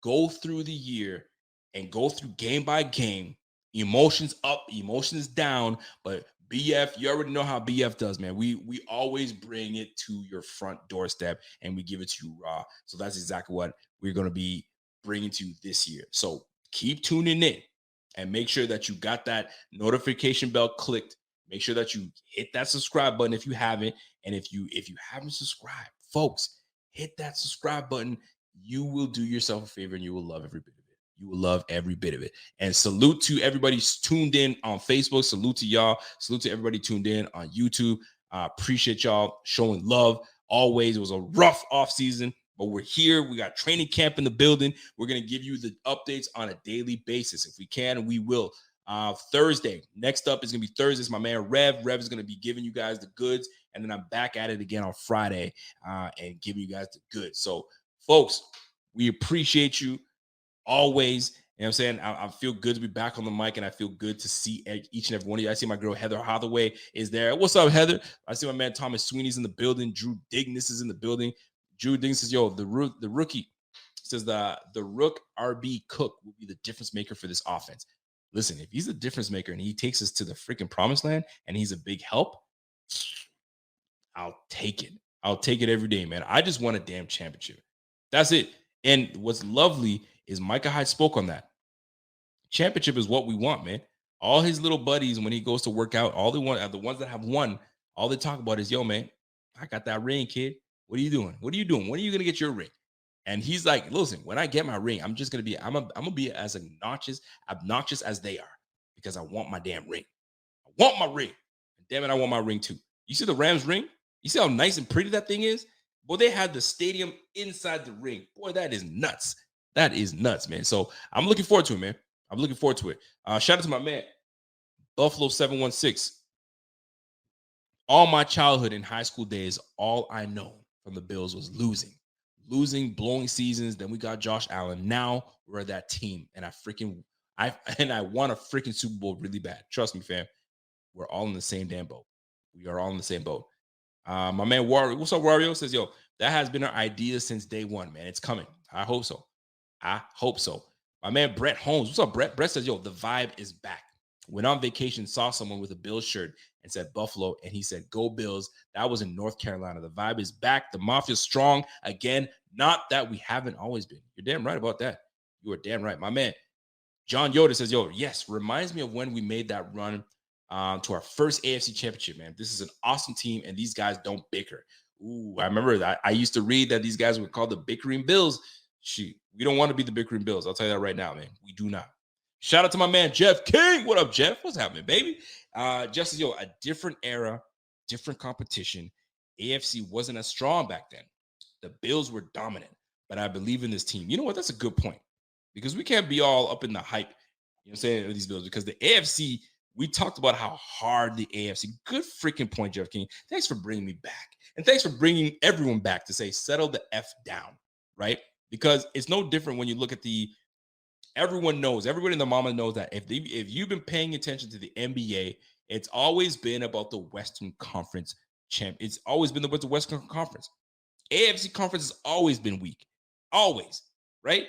go through the year and go through game by game, emotions up, emotions down. But BF, you already know how BF does, man. We always bring it to your front doorstep and we give it to you raw. So that's exactly what we're going to be bringing to you this year. So keep tuning in and make sure that you got that notification bell clicked. Make sure that you hit that subscribe button if you haven't. And if you haven't subscribed, folks, hit that subscribe button. You will do yourself a favor and you will love every bit of it. You will love every bit of it. And salute to everybody tuned in on Facebook. Salute to y'all. Salute to everybody tuned in on YouTube. Appreciate y'all showing love. Always. It was a rough off season, but we're here. We got training camp in the building. We're going to give you the updates on a daily basis. If we can, we will. Thursday. Next up is going to be Thursday. It's my man Rev. Rev is going to be giving you guys the goods. And then I'm back at it again on Friday and giving you guys the goods. So, folks, we appreciate you always. You know what I'm saying? I feel good to be back on the mic, and I feel good to see each and every one of you. I see my girl Heather Hathaway is there. What's up, Heather? I see my man Thomas Sweeney's in the building. Drew Dignas is in the building. Drew Dignas says, yo, the rookie says the Rook RB Cook will be the difference maker for this offense. Listen, if he's the difference maker and he takes us to the freaking promised land and he's a big help, I'll take it. I'll take it every day, man. I just want a damn championship. That's it. And what's lovely is Micah Hyde spoke on that. Championship is what we want, man. All his little buddies, when he goes to work out, all they want, the ones that have won, all they talk about is, yo, man, I got that ring, kid. What are you doing? What are you doing? When are you going to get your ring? And he's like, listen, when I get my ring, I'm just going to be, I'm going to be as obnoxious as they are because I want my damn ring. I want my ring. And damn it, I want my ring too. You see the Rams ring? You see how nice and pretty that thing is? Boy, they had the stadium inside the ring. Boy, that is nuts. That is nuts, man. So I'm looking forward to it, man. I'm looking forward to it. Shout out to my man, Buffalo 716. All my childhood and high school days, all I know from the Bills was losing, blowing seasons. Then we got Josh Allen. Now we're that team, and I won a freaking Super Bowl really bad. Trust me, fam. We're all in the same damn boat. We are all in the same boat. My man Wario, what's up, Wario? Says, yo, that has been our idea since day one, man. It's coming. I hope so. My man Brett Holmes, what's up, Brett? Brett says, yo, the vibe is back. Went on vacation, saw someone with a Bills shirt and said Buffalo, and he said, go Bills. That was in North Carolina. The vibe is back. The Mafia's strong again. Not that we haven't always been. You're damn right about that. You are damn right. My man John Yoda says, yo, yes, reminds me of when we made that run to our first AFC championship, man. This is an awesome team, and these guys don't bicker. Ooh, I remember that. I used to read that these guys were called the bickering Bills. Shoot, we don't want to be the bickering Bills. I'll tell you that right now, man. We do not. Shout out to my man, Jeff King. What up, Jeff? What's happening, baby? Jeff says, yo, a different era, different competition. AFC wasn't as strong back then. The Bills were dominant, but I believe in this team. You know what? That's a good point because we can't be all up in the hype, you know what I'm saying, of these Bills because the AFC, we talked about how hard the AFC, good freaking point, Jeff King. Thanks for bringing me back. And thanks for bringing everyone back to say, settle the F down, right? Because it's no different when you look at everyone knows, everybody in the mama knows that if you've been paying attention to the NBA, it's always been about the Western Conference champ. It's always been about the Western Conference. AFC Conference has always been weak. Always, right?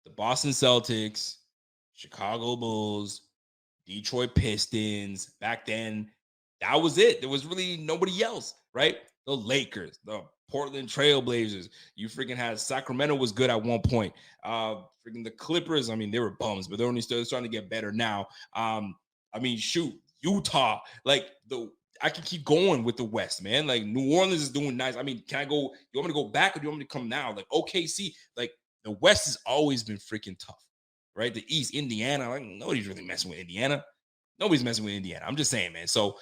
The Boston Celtics, Chicago Bulls, Detroit Pistons, back then, that was it. There was really nobody else, right? The Lakers, the Portland Trailblazers. You freaking had Sacramento was good at one point. Freaking the Clippers, I mean, they were bums, but they're only still starting to get better now. Shoot, Utah, I can keep going with the West, man. Like New Orleans is doing nice. I mean, can I go? You want me to go back or do you want me to come now? Like OKC, like the West has always been freaking tough, right? The East, Indiana, like nobody's really messing with Indiana. Nobody's messing with Indiana. I'm just saying, man. So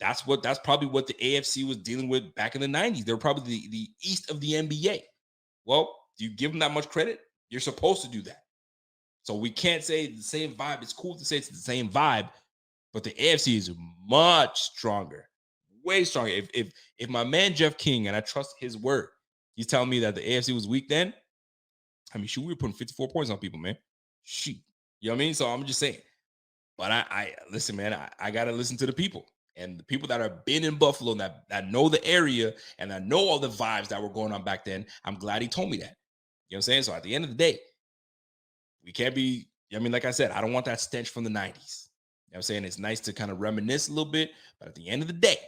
that's probably what the AFC was dealing with back in the 90s. They were probably the East of the NBA. Well, do you give them that much credit? You're supposed to do that. So we can't say the same vibe. It's cool to say it's the same vibe, but the AFC is much stronger, way stronger. If my man Jeff King, and I trust his word, he's telling me that the AFC was weak then, I mean, shoot, we were putting 54 points on people, man. Shoot. You know what I mean? So I'm just saying. But I listen, man, I got to listen to the people. And the people that have been in Buffalo and that know the area and that know all the vibes that were going on back then, I'm glad he told me that. You know what I'm saying? So at the end of the day, we can't be, I mean, like I said, I don't want that stench from the 90s. You know what I'm saying? It's nice to kind of reminisce a little bit, but at the end of the day,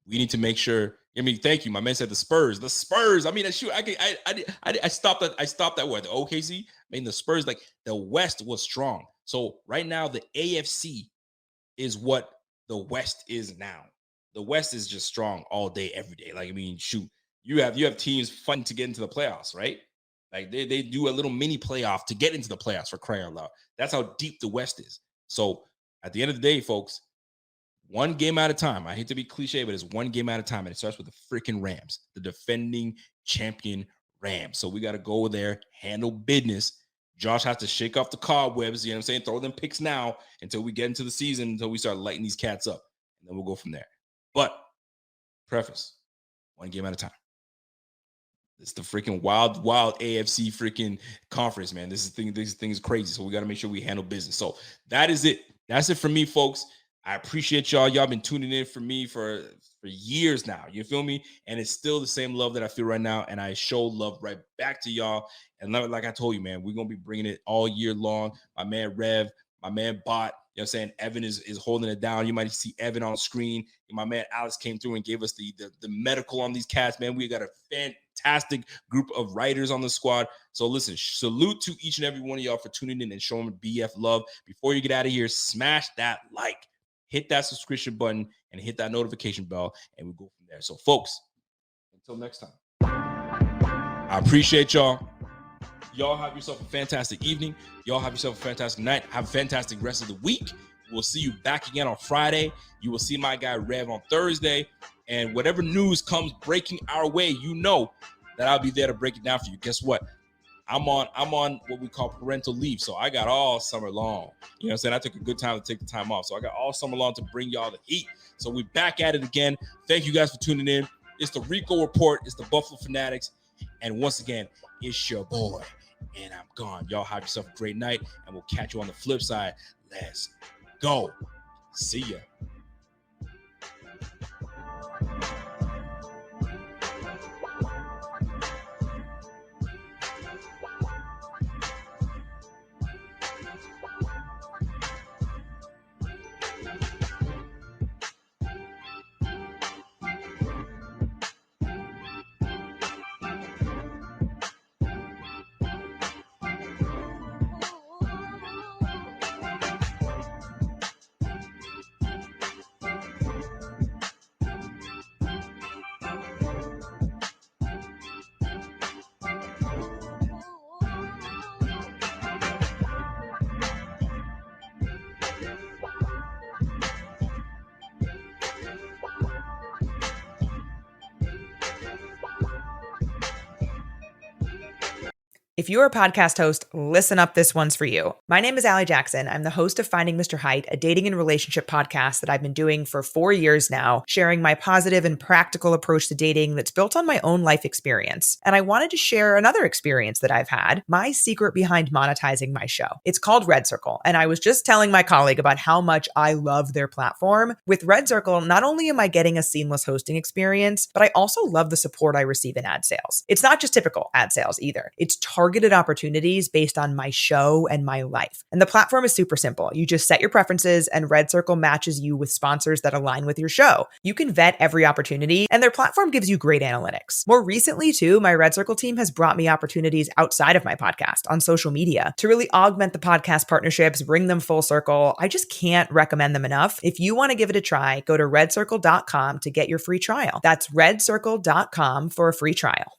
We need to make sure. I mean, thank you. My man said the Spurs. The Spurs. I mean, shoot, I stopped at what, the OKC. I mean, the Spurs, like, the West was strong. So right now, the AFC is what the West is now. The West is just strong all day, every day. Like, I mean, shoot, you have teams fighting to get into the playoffs, right? Like, they do a little mini playoff to get into the playoffs, for crying out loud. That's how deep the West is. So at the end of the day, folks, one game at a time. I hate to be cliche, but it's one game at a time. And it starts with the freaking Rams, the defending champion Rams. So we got to go there, handle business. Josh has to shake off the cobwebs, you know what I'm saying? Throw them picks now until we get into the season, until we start lighting these cats up. And then we'll go from there. But preface, one game at a time. It's the freaking wild AFC freaking conference, man. This thing is crazy. So we got to make sure we handle business. So that is it. That's it for me, folks. I appreciate y'all. Y'all been tuning in for me for years now. You feel me? And it's still the same love that I feel right now. And I show love right back to y'all. And like I told you, man, we're going to be bringing it all year long. My man Rev, my man Bot, you know what I'm saying? Evan is holding it down. You might see Evan on screen. And my man Alex came through and gave us the medical on these cats, man. We got a fantastic group of writers on the squad. So listen, salute to each and every one of y'all for tuning in and showing BF love. Before you get out of here, smash that like. Hit that subscription button and hit that notification bell, and we go from there. So, folks, until next time, I appreciate y'all. Y'all have yourself a fantastic evening. Y'all have yourself a fantastic night. Have a fantastic rest of the week. We'll see you back again on Friday. You will see my guy Rev on Thursday. And whatever news comes breaking our way, you know that I'll be there to break it down for you. Guess what? I'm on what we call parental leave. So I got all summer long. You know what I'm saying? I took a good time to take the time off. So I got all summer long to bring y'all the heat. So we're back at it again. Thank you guys for tuning in. It's the Rico Report. It's the Buffalo Fanatics. And once again, it's your boy. And I'm gone. Y'all have yourself a great night. And we'll catch you on the flip side. Let's go. See ya. If you're a podcast host, listen up, this one's for you. My name is Allie Jackson. I'm the host of Finding Mr. Height, a dating and relationship podcast that I've been doing for 4 years now, sharing my positive and practical approach to dating that's built on my own life experience. And I wanted to share another experience that I've had, my secret behind monetizing my show. It's called Red Circle, and I was just telling my colleague about how much I love their platform. With Red Circle, not only am I getting a seamless hosting experience, but I also love the support I receive in ad sales. It's not just typical ad sales either. It's targeted opportunities based on my show and my life. And the platform is super simple. You just set your preferences and Red Circle matches you with sponsors that align with your show. You can vet every opportunity and their platform gives you great analytics. More recently too, my Red Circle team has brought me opportunities outside of my podcast on social media to really augment the podcast partnerships, bring them full circle. I just can't recommend them enough. If you want to give it a try, go to redcircle.com to get your free trial. That's redcircle.com for a free trial.